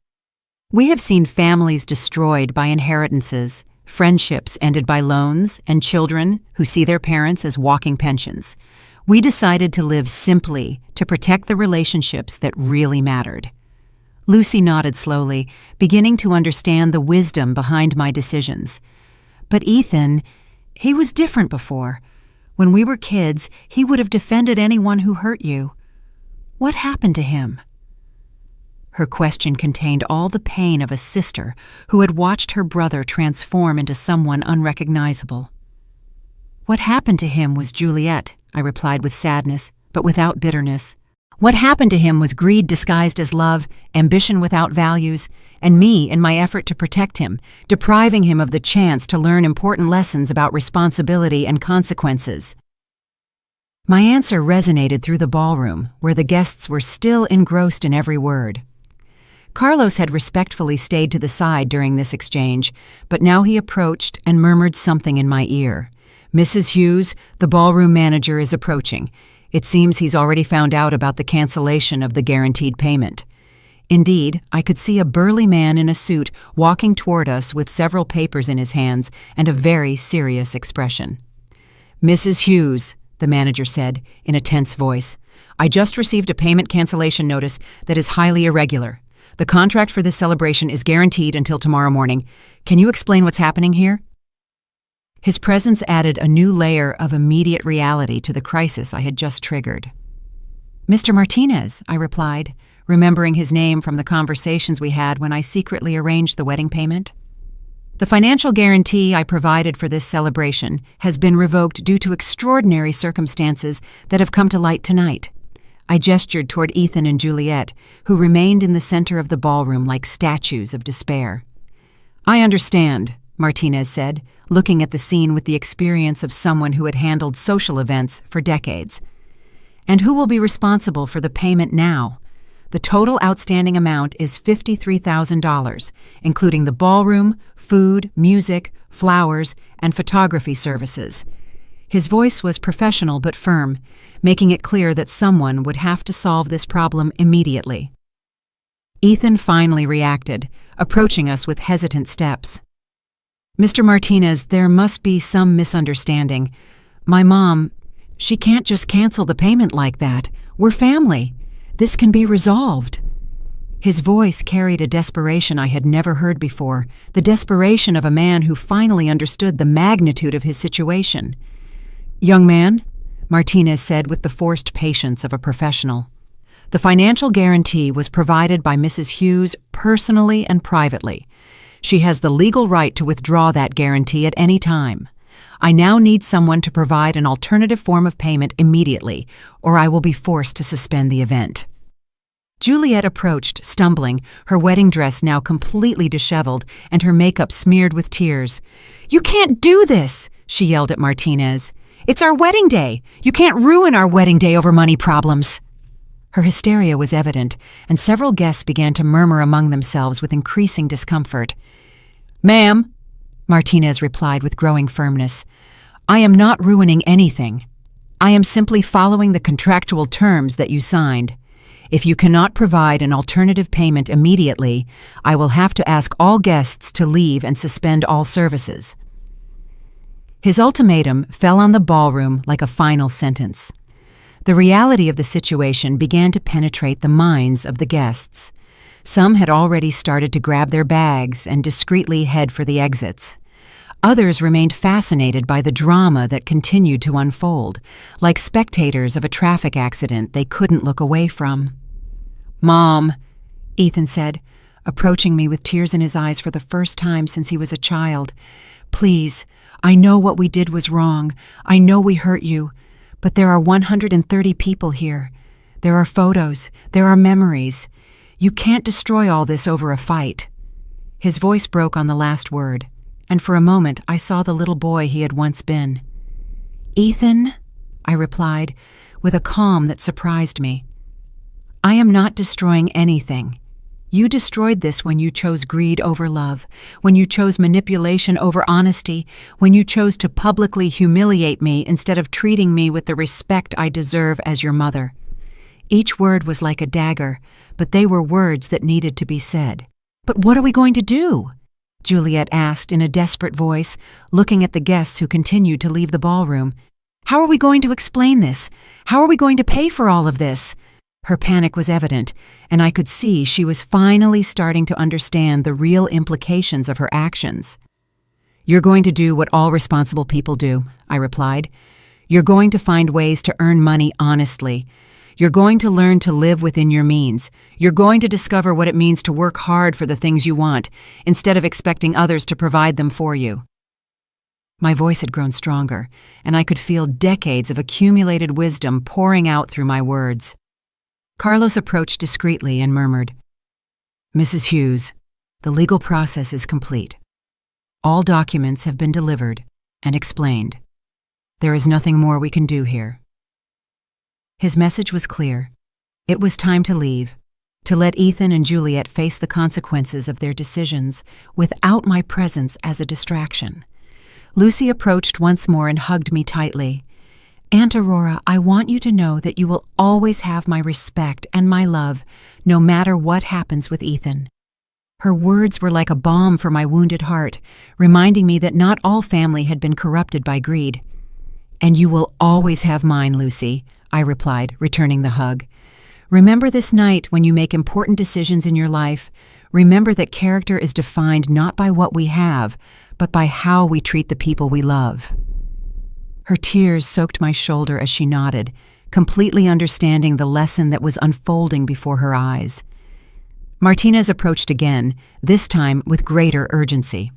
"We have seen families destroyed by inheritances, friendships ended by loans, and children who see their parents as walking pensions. We decided to live simply to protect the relationships that really mattered." Lucy nodded slowly, beginning to understand the wisdom behind my decisions. "But Ethan, he was different before. When we were kids, he would have defended anyone who hurt you. What happened to him?" Her question contained all the pain of a sister who had watched her brother transform into someone unrecognizable. "What happened to him was Juliet," I replied with sadness, but without bitterness. What happened to him was greed disguised as love, ambition without values, and me in my effort to protect him, depriving him of the chance to learn important lessons about responsibility and consequences. My answer resonated through the ballroom, where the guests were still engrossed in every word. Carlos had respectfully stayed to the side during this exchange, but now he approached and murmured something in my ear. "Mrs. Hughes, the ballroom manager is approaching. It seems he's already found out about the cancellation of the guaranteed payment." Indeed, I could see a burly man in a suit walking toward us with several papers in his hands and a very serious expression. "Mrs. Hughes," the manager said in a tense voice, "I just received a payment cancellation notice that is highly irregular. The contract for this celebration is guaranteed until tomorrow morning. Can you explain what's happening here?" His presence added a new layer of immediate reality to the crisis I had just triggered. "Mr. Martinez," I replied, remembering his name from the conversations we had when I secretly arranged the wedding payment. "The financial guarantee I provided for this celebration has been revoked due to extraordinary circumstances that have come to light tonight." I gestured toward Ethan and Juliet, who remained in the center of the ballroom like statues of despair. "I understand," Martinez said, looking at the scene with the experience of someone who had handled social events for decades. "And who will be responsible for the payment now? The total outstanding amount is $53,000, including the ballroom, food, music, flowers, and photography services." His voice was professional but firm, making it clear that someone would have to solve this problem immediately. Ethan finally reacted, approaching us with hesitant steps. "Mr. Martinez, there must be some misunderstanding. My mom, she can't just cancel the payment like that. We're family. This can be resolved." His voice carried a desperation I had never heard before, the desperation of a man who finally understood the magnitude of his situation. "Young man," Martinez said with the forced patience of a professional, "the financial guarantee was provided by Mrs. Hughes personally and privately. She has the legal right to withdraw that guarantee at any time. I now need someone to provide an alternative form of payment immediately, or I will be forced to suspend the event." Juliet approached, stumbling, her wedding dress now completely disheveled and her makeup smeared with tears. "You can't do this!" she yelled at Martinez. "It's our wedding day! You can't ruin our wedding day over money problems!" Her hysteria was evident, and several guests began to murmur among themselves with increasing discomfort. "Ma'am," Martinez replied with growing firmness, "I am not ruining anything. I am simply following the contractual terms that you signed. If you cannot provide an alternative payment immediately, I will have to ask all guests to leave and suspend all services." His ultimatum fell on the ballroom like a final sentence. The reality of the situation began to penetrate the minds of the guests. Some had already started to grab their bags and discreetly head for the exits. Others remained fascinated by the drama that continued to unfold, like spectators of a traffic accident they couldn't look away from. "Mom," Ethan said, approaching me with tears in his eyes for the first time since he was a child, "please, I know what we did was wrong. I know we hurt you. But there are 130 people here. There are photos. There are memories. You can't destroy all this over a fight." His voice broke on the last word, and for a moment I saw the little boy he had once been. "Ethan," I replied, with a calm that surprised me, "I am not destroying anything. You destroyed this when you chose greed over love, when you chose manipulation over honesty, when you chose to publicly humiliate me instead of treating me with the respect I deserve as your mother." Each word was like a dagger, but they were words that needed to be said. "But what are we going to do?" Juliet asked in a desperate voice, looking at the guests who continued to leave the ballroom. "How are we going to explain this? How are we going to pay for all of this?" Her panic was evident, and I could see she was finally starting to understand the real implications of her actions. "You're going to do what all responsible people do," I replied. "You're going to find ways to earn money honestly. You're going to learn to live within your means. You're going to discover what it means to work hard for the things you want, instead of expecting others to provide them for you." My voice had grown stronger, and I could feel decades of accumulated wisdom pouring out through my words. Carlos approached discreetly and murmured, "Mrs. Hughes, the legal process is complete. All documents have been delivered and explained. There is nothing more we can do here." His message was clear. It was time to leave, to let Ethan and Juliet face the consequences of their decisions without my presence as a distraction. Lucy approached once more and hugged me tightly. "Aunt Aurora, I want you to know that you will always have my respect and my love, no matter what happens with Ethan." Her words were like a balm for my wounded heart, reminding me that not all family had been corrupted by greed. "And you will always have mine, Lucy," I replied, returning the hug. "Remember this night when you make important decisions in your life. Remember that character is defined not by what we have, but by how we treat the people we love." Her tears soaked my shoulder as she nodded, completely understanding the lesson that was unfolding before her eyes. Martinez approached again, this time with greater urgency.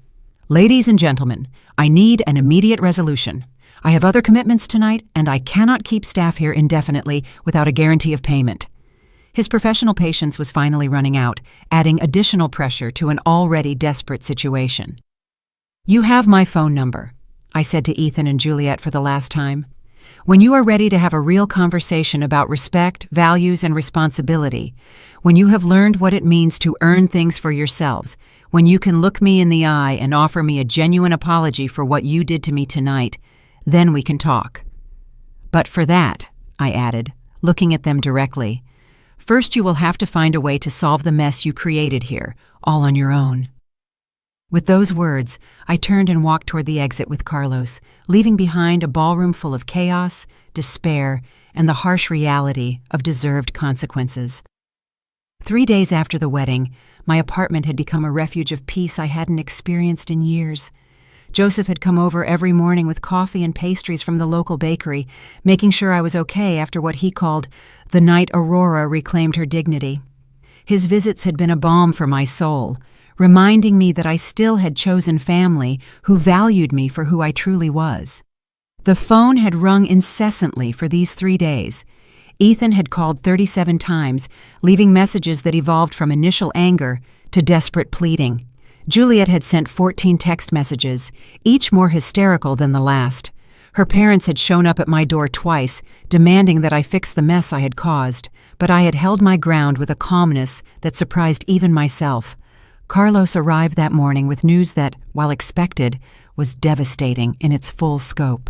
"Ladies and gentlemen, I need an immediate resolution. I have other commitments tonight, and I cannot keep staff here indefinitely without a guarantee of payment." His professional patience was finally running out, adding additional pressure to an already desperate situation. "You have my phone number," I said to Ethan and Juliet for the last time. "When you are ready to have a real conversation about respect, values, and responsibility, when you have learned what it means to earn things for yourselves, when you can look me in the eye and offer me a genuine apology for what you did to me tonight, then we can talk. But for that," I added, looking at them directly, "first you will have to find a way to solve the mess you created here, all on your own." With those words, I turned and walked toward the exit with Carlos, leaving behind a ballroom full of chaos, despair, and the harsh reality of deserved consequences. 3 days after the wedding, my apartment had become a refuge of peace I hadn't experienced in years. Joseph had come over every morning with coffee and pastries from the local bakery, making sure I was okay after what he called the night Aurora reclaimed her dignity. His visits had been a balm for my soul, reminding me that I still had chosen family who valued me for who I truly was. The phone had rung incessantly for these 3 days. Ethan had called 37 times, leaving messages that evolved from initial anger to desperate pleading. Juliet had sent 14 text messages, each more hysterical than the last. Her parents had shown up at my door twice, demanding that I fix the mess I had caused, but I had held my ground with a calmness that surprised even myself. Carlos arrived that morning with news that, while expected, was devastating in its full scope.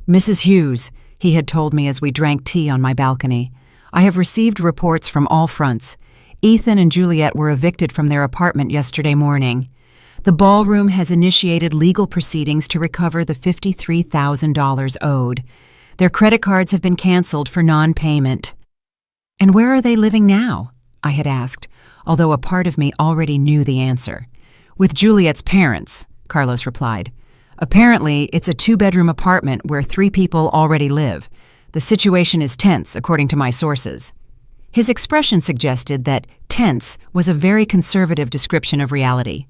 "Mrs. Hughes," he had told me as we drank tea on my balcony, "I have received reports from all fronts. Ethan and Juliet were evicted from their apartment yesterday morning. The ballroom has initiated legal proceedings to recover the $53,000 owed. Their credit cards have been canceled for non-payment." "And where are they living now?" I had asked, although a part of me already knew the answer. "With Juliet's parents," Carlos replied. "Apparently, it's a 2-bedroom apartment where 3 people already live. The situation is tense, according to my sources." His expression suggested that tense was a very conservative description of reality.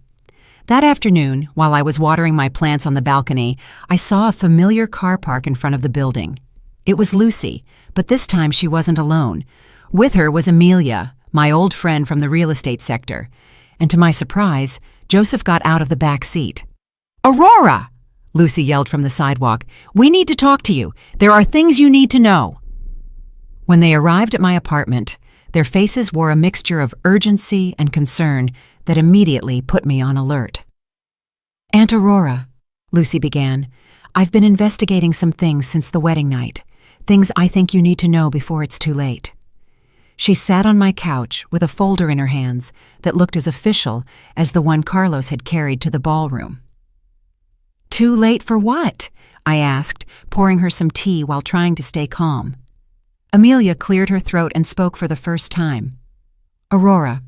That afternoon, while I was watering my plants on the balcony, I saw a familiar car park in front of the building. It was Lucy, but this time she wasn't alone. With her was Amelia, my old friend from the real estate sector. And to my surprise, Joseph got out of the back seat. "Aurora!" Lucy yelled from the sidewalk. "We need to talk to you. There are things you need to know." When they arrived at my apartment, their faces wore a mixture of urgency and concern that immediately put me on alert. "Aunt Aurora," Lucy began, "I've been investigating some things since the wedding night, things I think you need to know before it's too late." She sat on my couch with a folder in her hands that looked as official as the one Carlos had carried to the ballroom. "Too late for what?" I asked, pouring her some tea while trying to stay calm. Amelia cleared her throat and spoke for the first time. "Aurora,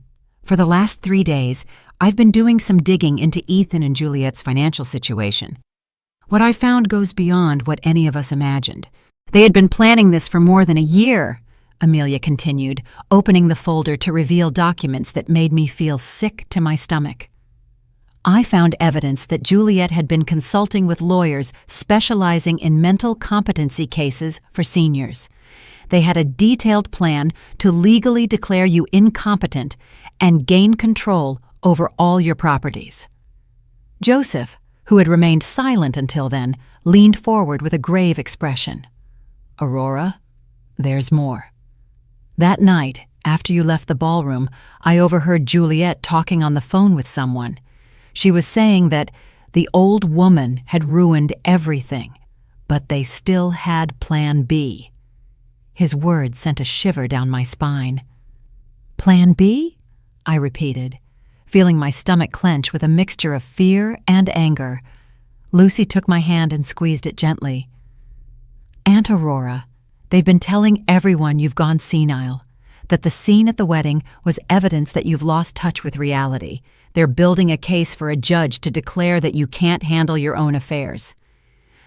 for the last 3 days, I've been doing some digging into Ethan and Juliet's financial situation. What I found goes beyond what any of us imagined. They had been planning this for more than a year," Amelia continued, opening the folder to reveal documents that made me feel sick to my stomach. I found evidence that Juliet had been consulting with lawyers specializing in mental competency cases for seniors. They had a detailed plan to legally declare you incompetent and gain control over all your properties. Joseph, who had remained silent until then, leaned forward with a grave expression. Aurora, there's more. That night, after you left the ballroom, I overheard Juliet talking on the phone with someone. She was saying that the old woman had ruined everything, but they still had Plan B. His words sent a shiver down my spine. Plan B? I repeated, feeling my stomach clench with a mixture of fear and anger. Lucy took my hand and squeezed it gently. Aunt Aurora, they've been telling everyone you've gone senile, that the scene at the wedding was evidence that you've lost touch with reality. They're building a case for a judge to declare that you can't handle your own affairs.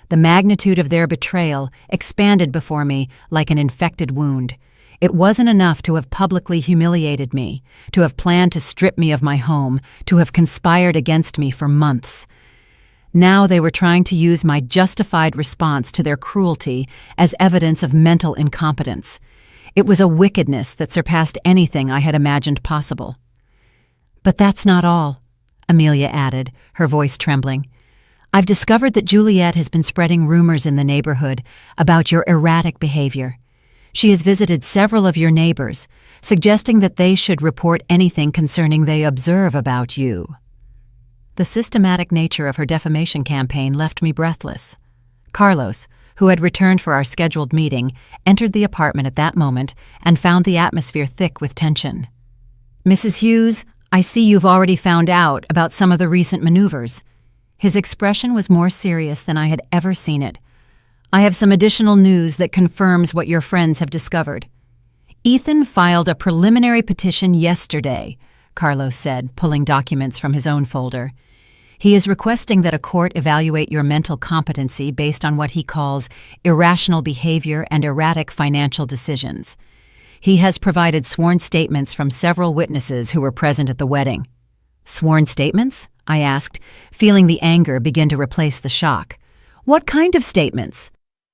The magnitude of their betrayal expanded before me like an infected wound. It wasn't enough to have publicly humiliated me, to have planned to strip me of my home, to have conspired against me for months. Now they were trying to use my justified response to their cruelty as evidence of mental incompetence. It was a wickedness that surpassed anything I had imagined possible. But that's not all, Amelia added, her voice trembling. I've discovered that Juliet has been spreading rumors in the neighborhood about your erratic behavior. She has visited several of your neighbors, suggesting that they should report anything concerning they observe about you. The systematic nature of her defamation campaign left me breathless. Carlos, who had returned for our scheduled meeting, entered the apartment at that moment and found the atmosphere thick with tension. Mrs. Hughes, I see you've already found out about some of the recent maneuvers. His expression was more serious than I had ever seen it. I have some additional news that confirms what your friends have discovered. Ethan filed a preliminary petition yesterday, Carlos said, pulling documents from his own folder. He is requesting that a court evaluate your mental competency based on what he calls irrational behavior and erratic financial decisions. He has provided sworn statements from several witnesses who were present at the wedding. Sworn statements? I asked, feeling the anger begin to replace the shock. What kind of statements?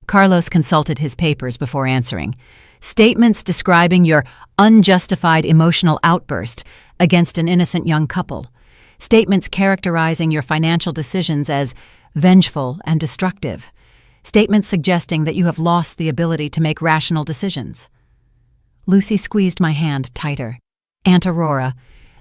Carlos consulted his papers before answering. Statements describing your unjustified emotional outburst against an innocent young couple. Statements characterizing your financial decisions as vengeful and destructive. Statements suggesting that you have lost the ability to make rational decisions. Lucy squeezed my hand tighter. Aunt Aurora,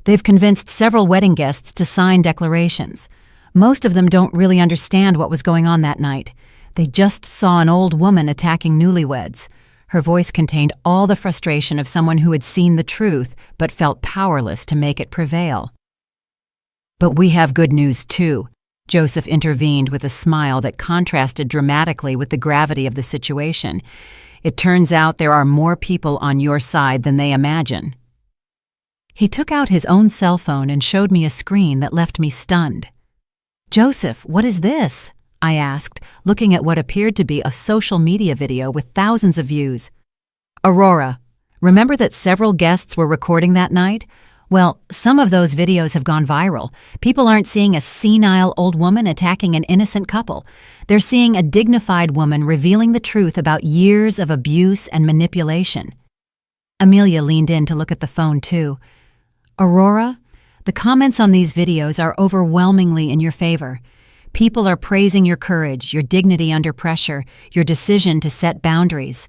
they've convinced several wedding guests to sign declarations. Most of them don't really understand what was going on that night. They just saw an old woman attacking newlyweds. Her voice contained all the frustration of someone who had seen the truth but felt powerless to make it prevail. But we have good news too, Joseph intervened with a smile that contrasted dramatically with the gravity of the situation. It turns out there are more people on your side than they imagine. He took out his own cell phone and showed me a screen that left me stunned. Joseph, what is this? I asked, looking at what appeared to be a social media video with thousands of views. Aurora, remember that several guests were recording that night? Well, some of those videos have gone viral. People aren't seeing a senile old woman attacking an innocent couple. They're seeing a dignified woman revealing the truth about years of abuse and manipulation. Amelia leaned in to look at the phone too. Aurora, the comments on these videos are overwhelmingly in your favor. People are praising your courage, your dignity under pressure, your decision to set boundaries.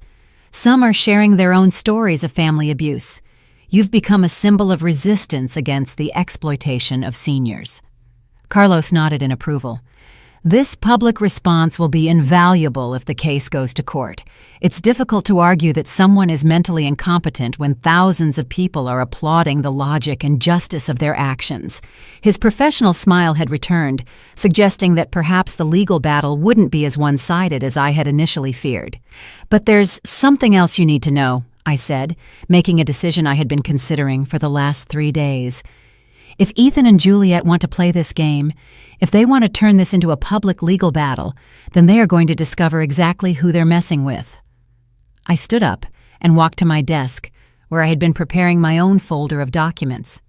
Some are sharing their own stories of family abuse. You've become a symbol of resistance against the exploitation of seniors. Carlos nodded in approval. This public response will be invaluable if the case goes to court. It's difficult to argue that someone is mentally incompetent when thousands of people are applauding the logic and justice of their actions. His professional smile had returned, suggesting that perhaps the legal battle wouldn't be as one-sided as I had initially feared. But there's something else you need to know, I said, making a decision I had been considering for the last 3 days. If Ethan and Juliet want to play this game, if they want to turn this into a public legal battle, then they are going to discover exactly who they're messing with. I stood up and walked to my desk, where I had been preparing my own folder of documents.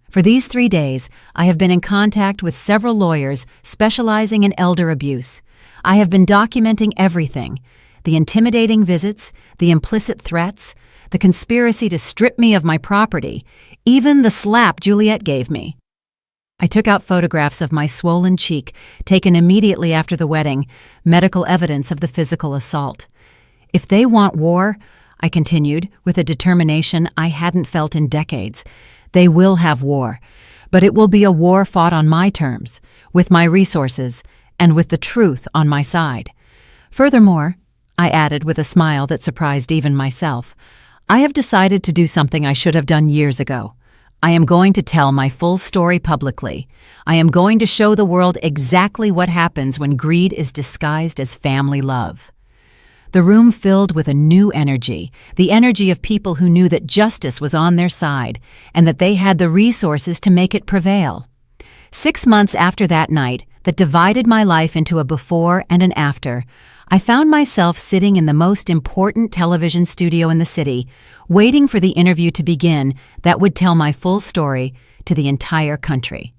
For these 3 days, I have been in contact with several lawyers specializing in elder abuse. I have been documenting everything: the intimidating visits, the implicit threats, the conspiracy to strip me of my property, even the slap Juliet gave me. I took out photographs of my swollen cheek, taken immediately after the wedding, medical evidence of the physical assault. If they want war, I continued, with a determination I hadn't felt in decades, they will have war, but it will be a war fought on my terms, with my resources, and with the truth on my side. Furthermore, I added with a smile that surprised even myself, I have decided to do something I should have done years ago. I am going to tell my full story publicly. I am going to show the world exactly what happens when greed is disguised as family love. The room filled with a new energy, the energy of people who knew that justice was on their side and that they had the resources to make it prevail. 6 months after that night that divided my life into a before and an after, I found myself sitting in the most important television studio in the city, waiting for the interview to begin that would tell my full story to the entire country.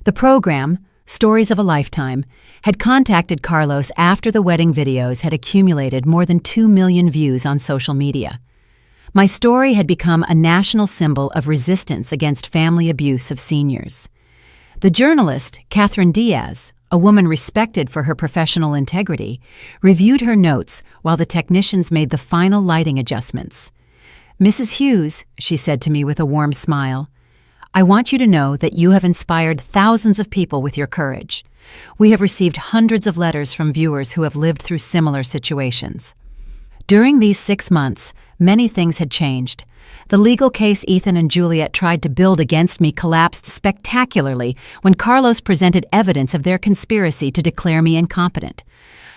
The program, Stories of a Lifetime, had contacted Carlos after the wedding videos had accumulated more than 2 million views on social media. My story had become a national symbol of resistance against family abuse of seniors. The journalist, Catherine Diaz, a woman respected for her professional integrity, reviewed her notes while the technicians made the final lighting adjustments. "Mrs. Hughes," she said to me with a warm smile, "I want you to know that you have inspired thousands of people with your courage. We have received hundreds of letters from viewers who have lived through similar situations." During these 6 months, many things had changed. The legal case Ethan and Juliet tried to build against me collapsed spectacularly when Carlos presented evidence of their conspiracy to declare me incompetent.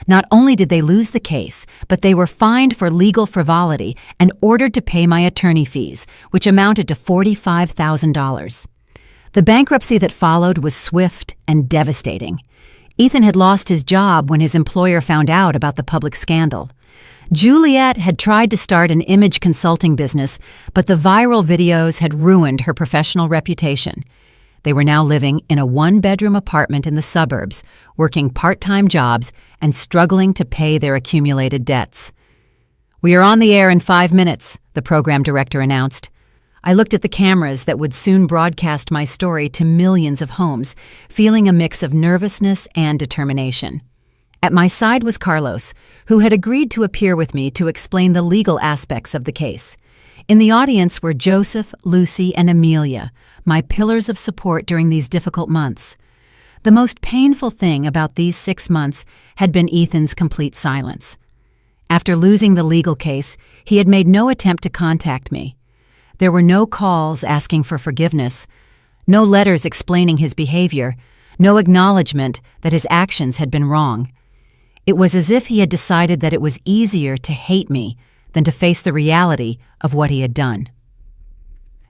Not only did they lose the case, but they were fined for legal frivolity and ordered to pay my attorney fees, which amounted to $45,000. The bankruptcy that followed was swift and devastating. Ethan had lost his job when his employer found out about the public scandal. Juliet had tried to start an image consulting business, but the viral videos had ruined her professional reputation. They were now living in a 1-bedroom apartment in the suburbs, working part-time jobs and struggling to pay their accumulated debts. "We are on the air in 5 minutes, the program director announced. I looked at the cameras that would soon broadcast my story to millions of homes, feeling a mix of nervousness and determination. At my side was Carlos, who had agreed to appear with me to explain the legal aspects of the case. In the audience were Joseph, Lucy, and Amelia, my pillars of support during these difficult months. The most painful thing about these 6 months had been Ethan's complete silence. After losing the legal case, he had made no attempt to contact me. There were no calls asking for forgiveness, no letters explaining his behavior, no acknowledgement that his actions had been wrong. It was as if he had decided that it was easier to hate me than to face the reality of what he had done.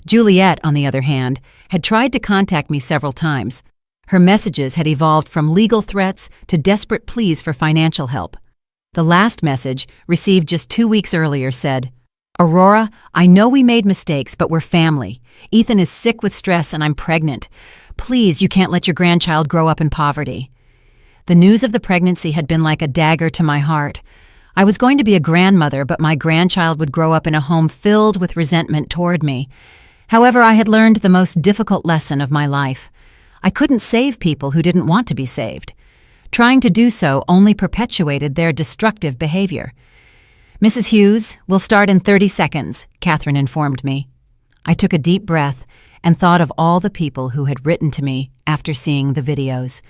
Juliet, on the other hand, had tried to contact me several times. Her messages had evolved from legal threats to desperate pleas for financial help. The last message, received just 2 weeks earlier, said, "Aurora, I know we made mistakes, but we're family. Ethan is sick with stress and I'm pregnant. Please, you can't let your grandchild grow up in poverty." The news of the pregnancy had been like a dagger to my heart. I was going to be a grandmother, but my grandchild would grow up in a home filled with resentment toward me. However, I had learned the most difficult lesson of my life. I couldn't save people who didn't want to be saved. Trying to do so only perpetuated their destructive behavior. "Mrs. Hughes, we'll start in 30 seconds, Catherine informed me. I took a deep breath and thought of all the people who had written to me after seeing the videos,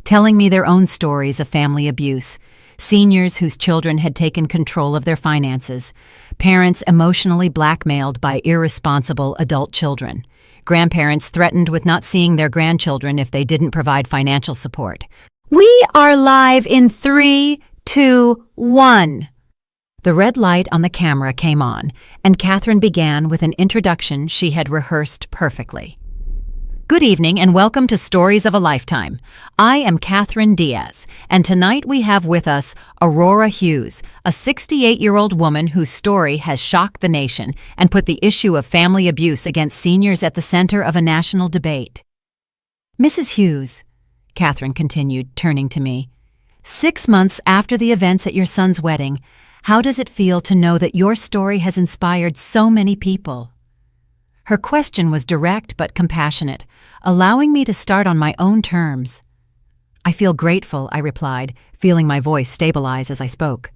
telling me their own stories of family abuse, seniors whose children had taken control of their finances, parents emotionally blackmailed by irresponsible adult children, grandparents threatened with not seeing their grandchildren if they didn't provide financial support. We are live in 3, 2, 1. The red light on the camera came on, and Catherine began with an introduction she had rehearsed perfectly. Good evening and welcome to Stories of a Lifetime. I am Catherine Diaz, and tonight we have with us Aurora Hughes, a 68-year-old woman whose story has shocked the nation and put the issue of family abuse against seniors at the center of a national debate. Mrs. Hughes, Catherine continued, turning to me, 6 months after the events at your son's wedding, how does it feel to know that your story has inspired so many people? Her question was direct but compassionate, allowing me to start on my own terms. I feel grateful, I replied, feeling my voice stabilize as I spoke.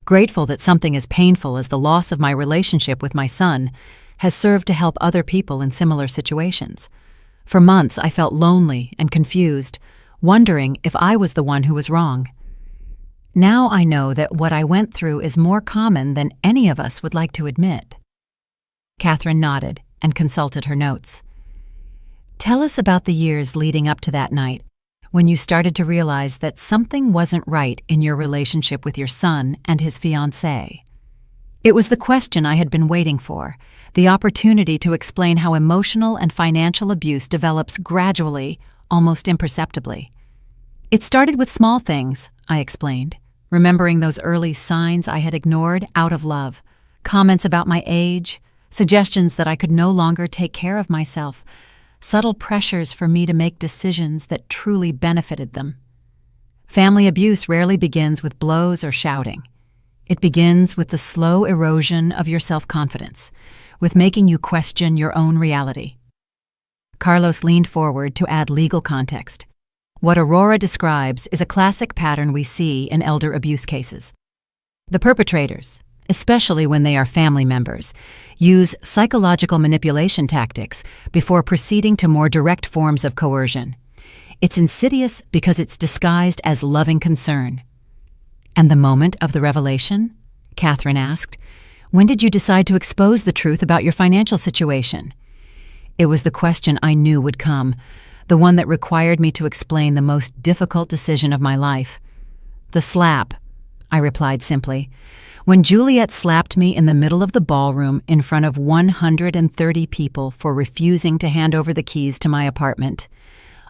Grateful that something as painful as the loss of my relationship with my son has served to help other people in similar situations. For months I felt lonely and confused, wondering if I was the one who was wrong. Now I know that what I went through is more common than any of us would like to admit. Catherine nodded and consulted her notes. Tell us about the years leading up to that night, when you started to realize that something wasn't right in your relationship with your son and his fiancée. It was the question I had been waiting for, the opportunity to explain how emotional and financial abuse develops gradually, almost imperceptibly. It started with small things, I explained, remembering those early signs I had ignored out of love, comments about my age, suggestions that I could no longer take care of myself, subtle pressures for me to make decisions that truly benefited them. Family abuse rarely begins with blows or shouting. It begins with the slow erosion of your self-confidence, with making you question your own reality. Carlos leaned forward to add legal context. What Aurora describes is a classic pattern we see in elder abuse cases. The perpetrators, especially when they are family members, use psychological manipulation tactics before proceeding to more direct forms of coercion. It's insidious because it's disguised as loving concern. And the moment of the revelation? Catherine asked. When did you decide to expose the truth about your financial situation? It was the question I knew would come, the one that required me to explain the most difficult decision of my life. The slap, I replied simply. When Juliet slapped me in the middle of the ballroom in front of 130 people for refusing to hand over the keys to my apartment,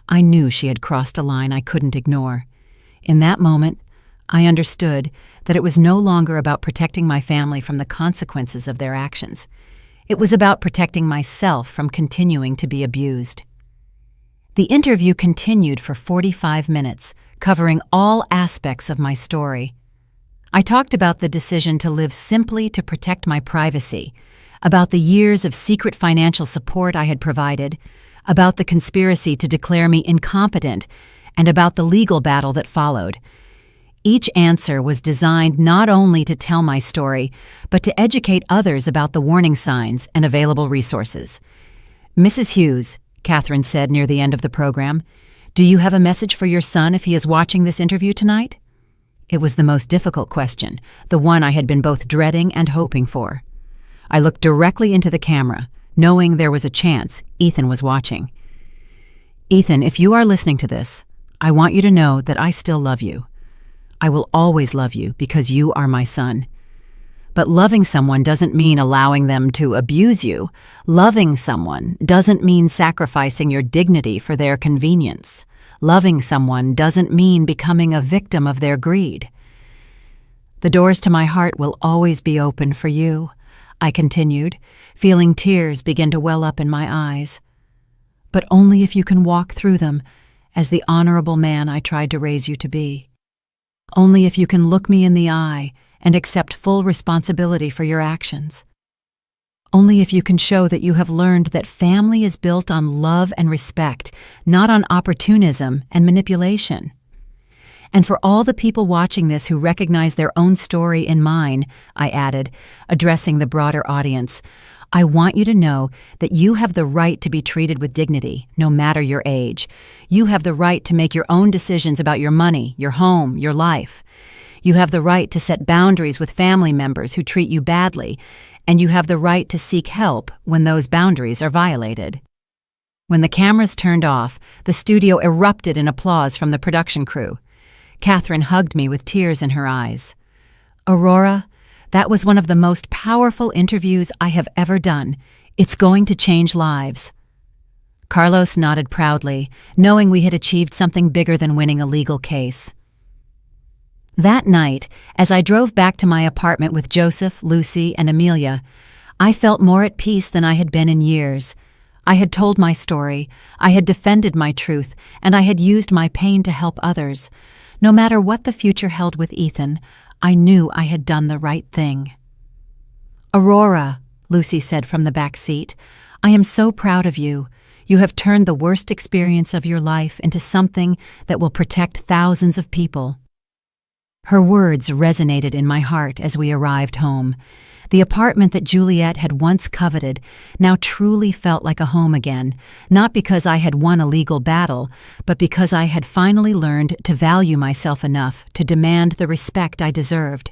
I knew she had crossed a line I couldn't ignore. In that moment, I understood that it was no longer about protecting my family from the consequences of their actions. It was about protecting myself from continuing to be abused. The interview continued for 45 minutes, covering all aspects of my story. I talked about the decision to live simply to protect my privacy, about the years of secret financial support I had provided, about the conspiracy to declare me incompetent, and about the legal battle that followed. Each answer was designed not only to tell my story, but to educate others about the warning signs and available resources. Mrs. Hughes, Catherine said near the end of the program, do you have a message for your son if he is watching this interview tonight? It was the most difficult question, the one I had been both dreading and hoping for. I looked directly into the camera, knowing there was a chance Ethan was watching. Ethan, if you are listening to this, I want you to know that I still love you. I will always love you because you are my son. But loving someone doesn't mean allowing them to abuse you. Loving someone doesn't mean sacrificing your dignity for their convenience. Loving someone doesn't mean becoming a victim of their greed. The doors to my heart will always be open for you, I continued, feeling tears begin to well up in my eyes. But only if you can walk through them as the honorable man I tried to raise you to be. Only if you can look me in the eye and accept full responsibility for your actions. Only if you can show that you have learned that family is built on love and respect, not on opportunism and manipulation. And for all the people watching this who recognize their own story in mine, I added, addressing the broader audience, I want you to know that you have the right to be treated with dignity, no matter your age. You have the right to make your own decisions about your money, your home, your life. You have the right to set boundaries with family members who treat you badly, and you have the right to seek help when those boundaries are violated. When the cameras turned off, the studio erupted in applause from the production crew. Catherine hugged me with tears in her eyes. Aurora, that was one of the most powerful interviews I have ever done. It's going to change lives. Carlos nodded proudly, knowing we had achieved something bigger than winning a legal case. That night, as I drove back to my apartment with Joseph, Lucy, and Amelia, I felt more at peace than I had been in years. I had told my story, I had defended my truth, and I had used my pain to help others. No matter what the future held with Ethan, I knew I had done the right thing. "Aurora," Lucy said from the back seat, "I am so proud of you. You have turned the worst experience of your life into something that will protect thousands of people." Her words resonated in my heart as we arrived home. The apartment that Juliet had once coveted now truly felt like a home again, not because I had won a legal battle, but because I had finally learned to value myself enough to demand the respect I deserved.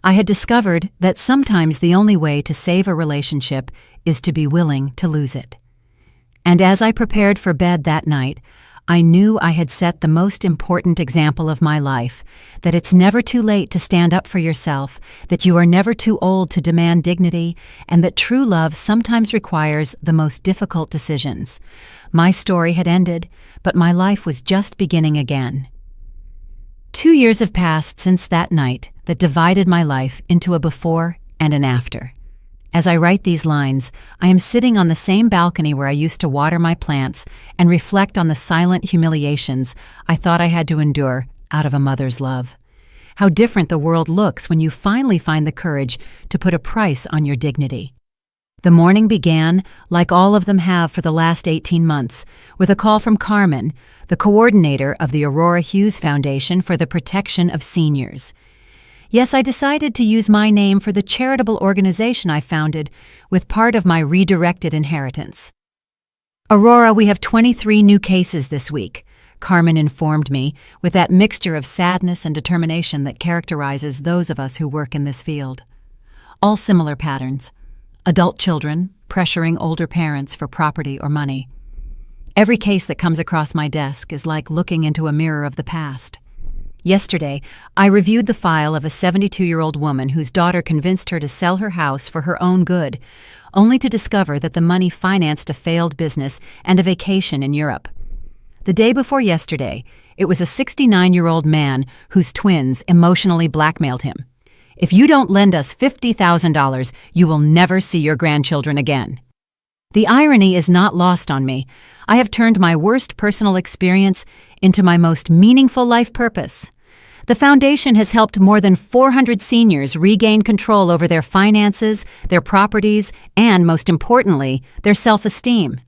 I had discovered that sometimes the only way to save a relationship is to be willing to lose it. And as I prepared for bed that night, I knew I had set the most important example of my life, that it's never too late to stand up for yourself, that you are never too old to demand dignity, and that true love sometimes requires the most difficult decisions. My story had ended, but my life was just beginning again. 2 years have passed since that night that divided my life into a before and an after. As I write these lines, I am sitting on the same balcony where I used to water my plants and reflect on the silent humiliations I thought I had to endure out of a mother's love. How different the world looks when you finally find the courage to put a price on your dignity. The morning began, like all of them have for the last 18 months, with a call from Carmen, the coordinator of the Aurora Hughes Foundation for the Protection of Seniors. Yes, I decided to use my name for the charitable organization I founded with part of my redirected inheritance. "Aurora, we have 23 new cases this week," Carmen informed me, with that mixture of sadness and determination that characterizes those of us who work in this field. All similar patterns. Adult children pressuring older parents for property or money. Every case that comes across my desk is like looking into a mirror of the past. Yesterday, I reviewed the file of a 72-year-old woman whose daughter convinced her to sell her house for her own good, only to discover that the money financed a failed business and a vacation in Europe. The day before yesterday, it was a 69-year-old man whose twins emotionally blackmailed him. "If you don't lend us $50,000, you will never see your grandchildren again." The irony is not lost on me. I have turned my worst personal experience into my most meaningful life purpose. The foundation has helped more than 400 seniors regain control over their finances, their properties, and, most importantly, their self-esteem.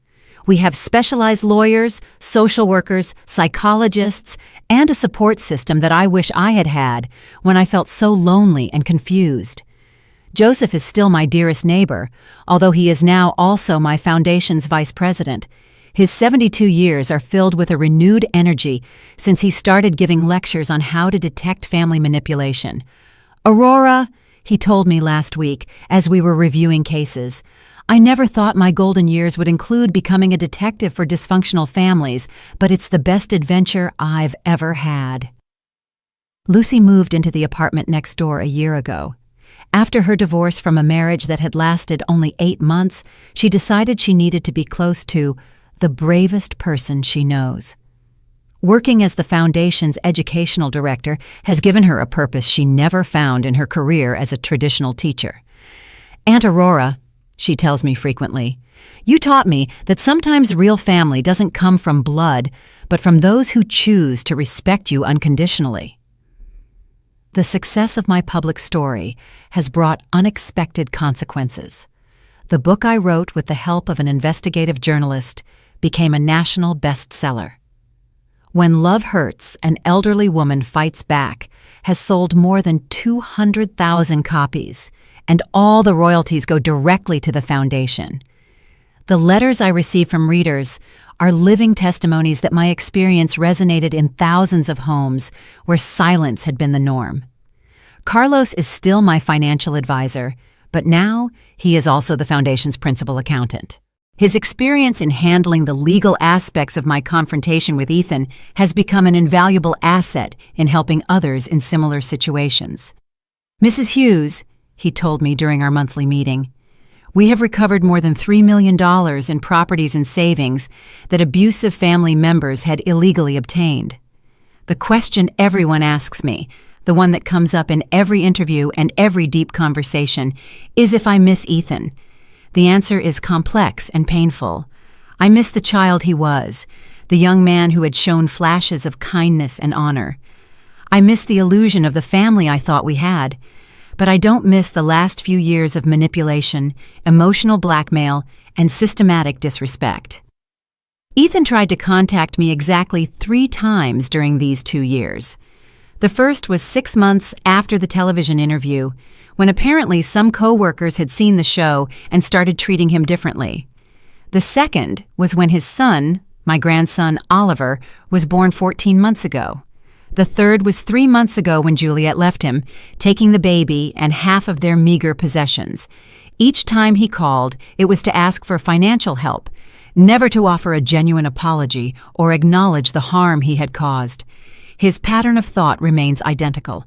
We have specialized lawyers, social workers, psychologists, and a support system that I wish I had had when I felt so lonely and confused. Joseph is still my dearest neighbor, although he is now also my foundation's vice president. His 72 years are filled with a renewed energy since he started giving lectures on how to detect family manipulation. "Aurora," he told me last week as we were reviewing cases, "I never thought my golden years would include becoming a detective for dysfunctional families, but it's the best adventure I've ever had." Lucy moved into the apartment next door a year ago. After her divorce from a marriage that had lasted only 8 months, she decided she needed to be close to the bravest person she knows. Working as the Foundation's educational director has given her a purpose she never found in her career as a traditional teacher. "Aunt Aurora," she tells me frequently, "you taught me that sometimes real family doesn't come from blood, but from those who choose to respect you unconditionally." The success of my public story has brought unexpected consequences. The book I wrote with the help of an investigative journalist became a national bestseller. When Love Hurts, An Elderly Woman Fights Back has sold more than 200,000 copies, and all the royalties go directly to the foundation. The letters I receive from readers are living testimonies that my experience resonated in thousands of homes where silence had been the norm. Carlos is still my financial advisor, but now he is also the foundation's principal accountant. His experience in handling the legal aspects of my confrontation with Ethan has become an invaluable asset in helping others in similar situations. "Mrs. Hughes," he told me during our monthly meeting, We have recovered more than $3 million in properties and savings that abusive family members had illegally obtained. The question everyone asks me, the one that comes up in every interview and every deep conversation, is if I miss Ethan. The answer is complex and painful. I miss the child he was, the young man who had shown flashes of kindness and honor. I miss the illusion of the family I thought we had, but I don't miss the last few years of manipulation, emotional blackmail, and systematic disrespect. Ethan tried to contact me exactly 3 times during these 2 years. The first was 6 months after the television interview, when apparently some co-workers had seen the show and started treating him differently. The second was when his son, my grandson Oliver, was born 14 months ago. The third was 3 months ago when Juliet left him, taking the baby and half of their meager possessions. Each time he called, it was to ask for financial help, never to offer a genuine apology or acknowledge the harm he had caused. His pattern of thought remains identical.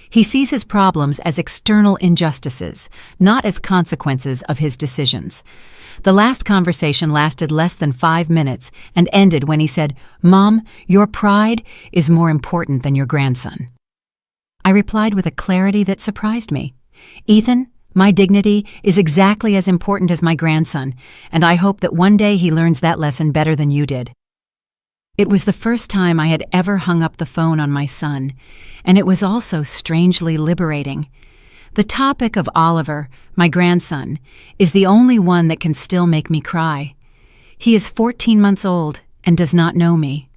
He sees his problems as external injustices, not as consequences of his decisions. The last conversation lasted less than 5 minutes and ended when he said, "Mom, your pride is more important than your grandson." I replied with a clarity that surprised me. "Ethan, my dignity is exactly as important as my grandson, and I hope that one day he learns that lesson better than you did." It was the first time I had ever hung up the phone on my son, and it was also strangely liberating. The topic of Oliver, my grandson, is the only one that can still make me cry. He is 14 months old and does not know me.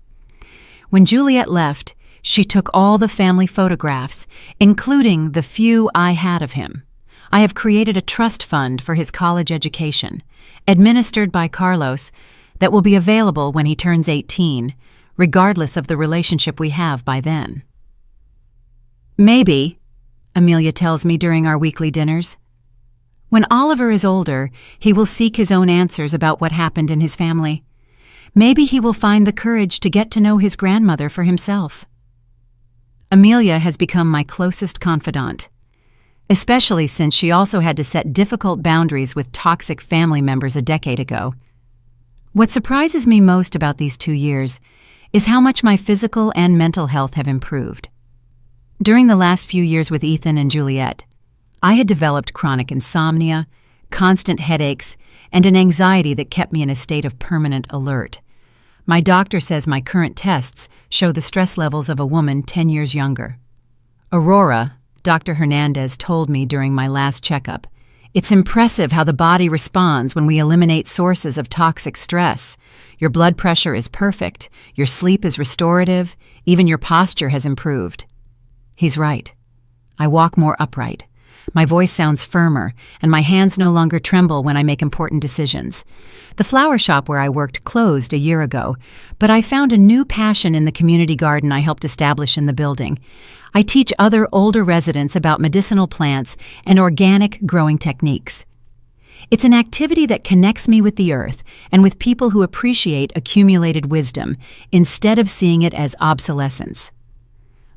When Juliet left, she took all the family photographs, including the few I had of him. I have created a trust fund for his college education, administered by Carlos, that will be available when he turns 18, regardless of the relationship we have by then. Maybe, Amelia tells me during our weekly dinners, when Oliver is older, he will seek his own answers about what happened in his family. Maybe he will find the courage to get to know his grandmother for himself. Amelia has become my closest confidant, especially since she also had to set difficult boundaries with toxic family members a decade ago. What surprises me most about these 2 years is how much my physical and mental health have improved. During the last few years with Ethan and Juliet, I had developed chronic insomnia, constant headaches, and an anxiety that kept me in a state of permanent alert. My doctor says my current tests show the stress levels of a woman 10 years younger. Aurora, Dr. Hernandez told me during my last checkup, "It's impressive how the body responds when we eliminate sources of toxic stress. Your blood pressure is perfect, your sleep is restorative, even your posture has improved." He's right. I walk more upright. My voice sounds firmer, and my hands no longer tremble when I make important decisions. The flower shop where I worked closed a year ago, but I found a new passion in the community garden I helped establish in the building. I teach other older residents about medicinal plants and organic growing techniques. It's an activity that connects me with the earth and with people who appreciate accumulated wisdom instead of seeing it as obsolescence.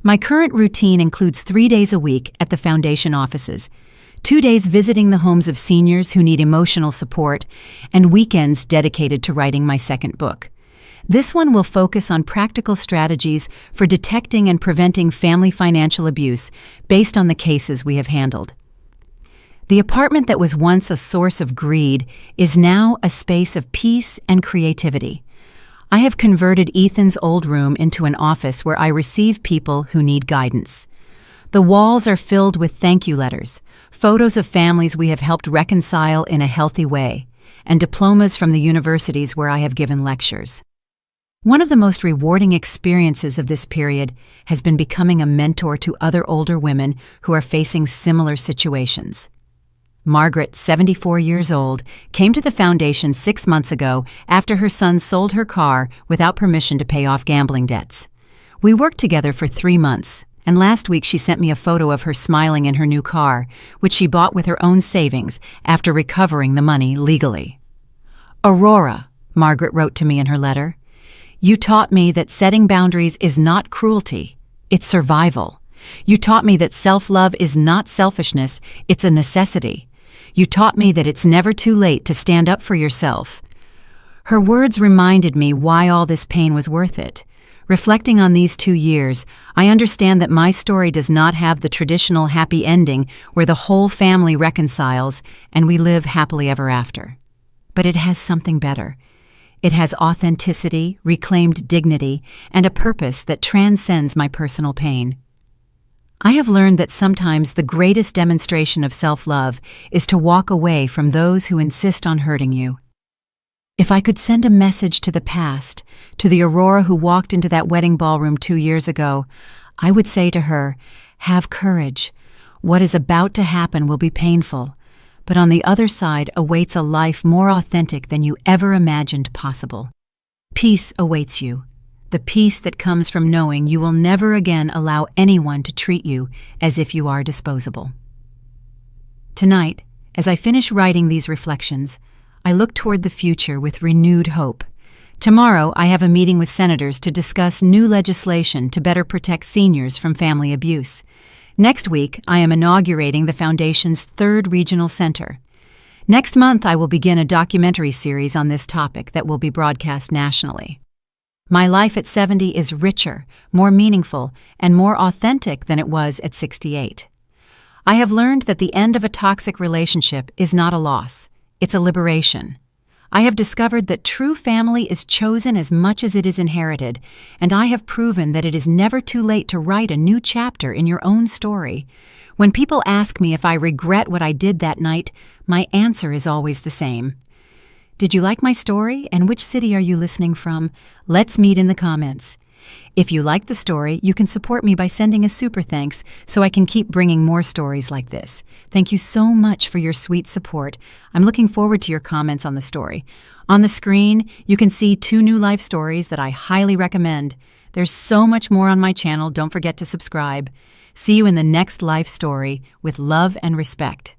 My current routine includes 3 days a week at the foundation offices, 2 days visiting the homes of seniors who need emotional support, and weekends dedicated to writing my second book. This one will focus on practical strategies for detecting and preventing family financial abuse based on the cases we have handled. The apartment that was once a source of greed is now a space of peace and creativity. I have converted Ethan's old room into an office where I receive people who need guidance. The walls are filled with thank you letters, photos of families we have helped reconcile in a healthy way, and diplomas from the universities where I have given lectures. One of the most rewarding experiences of this period has been becoming a mentor to other older women who are facing similar situations. Margaret, 74 years old, came to the foundation 6 months ago after her son sold her car without permission to pay off gambling debts. We worked together for 3 months, and last week she sent me a photo of her smiling in her new car, which she bought with her own savings after recovering the money legally. "Aurora," Margaret wrote to me in her letter, "you taught me that setting boundaries is not cruelty, it's survival. You taught me that self-love is not selfishness, it's a necessity. You taught me that it's never too late to stand up for yourself." Her words reminded me why all this pain was worth it. Reflecting on these 2 years, I understand that my story does not have the traditional happy ending where the whole family reconciles and we live happily ever after. But it has something better. It has authenticity, reclaimed dignity, and a purpose that transcends my personal pain. I have learned that sometimes the greatest demonstration of self-love is to walk away from those who insist on hurting you. If I could send a message to the past, to the Aurora who walked into that wedding ballroom 2 years ago, I would say to her, "Have courage. What is about to happen will be painful, but on the other side awaits a life more authentic than you ever imagined possible. Peace awaits you, the peace that comes from knowing you will never again allow anyone to treat you as if you are disposable." Tonight, as I finish writing these reflections, I look toward the future with renewed hope. Tomorrow, I have a meeting with senators to discuss new legislation to better protect seniors from family abuse. Next week, I am inaugurating the Foundation's 3rd Regional Center. Next month, I will begin a documentary series on this topic that will be broadcast nationally. My life at 70 is richer, more meaningful, and more authentic than it was at 68. I have learned that the end of a toxic relationship is not a loss. It's a liberation. I have discovered that true family is chosen as much as it is inherited, and I have proven that it is never too late to write a new chapter in your own story. When people ask me if I regret what I did that night, my answer is always the same. Did you like my story, and which city are you listening from? Let's meet in the comments. If you like the story, you can support me by sending a super thanks so I can keep bringing more stories like this. Thank you so much for your sweet support. I'm looking forward to your comments on the story. On the screen, you can see 2 new life stories that I highly recommend. There's so much more on my channel. Don't forget to subscribe. See you in the next life story with love and respect.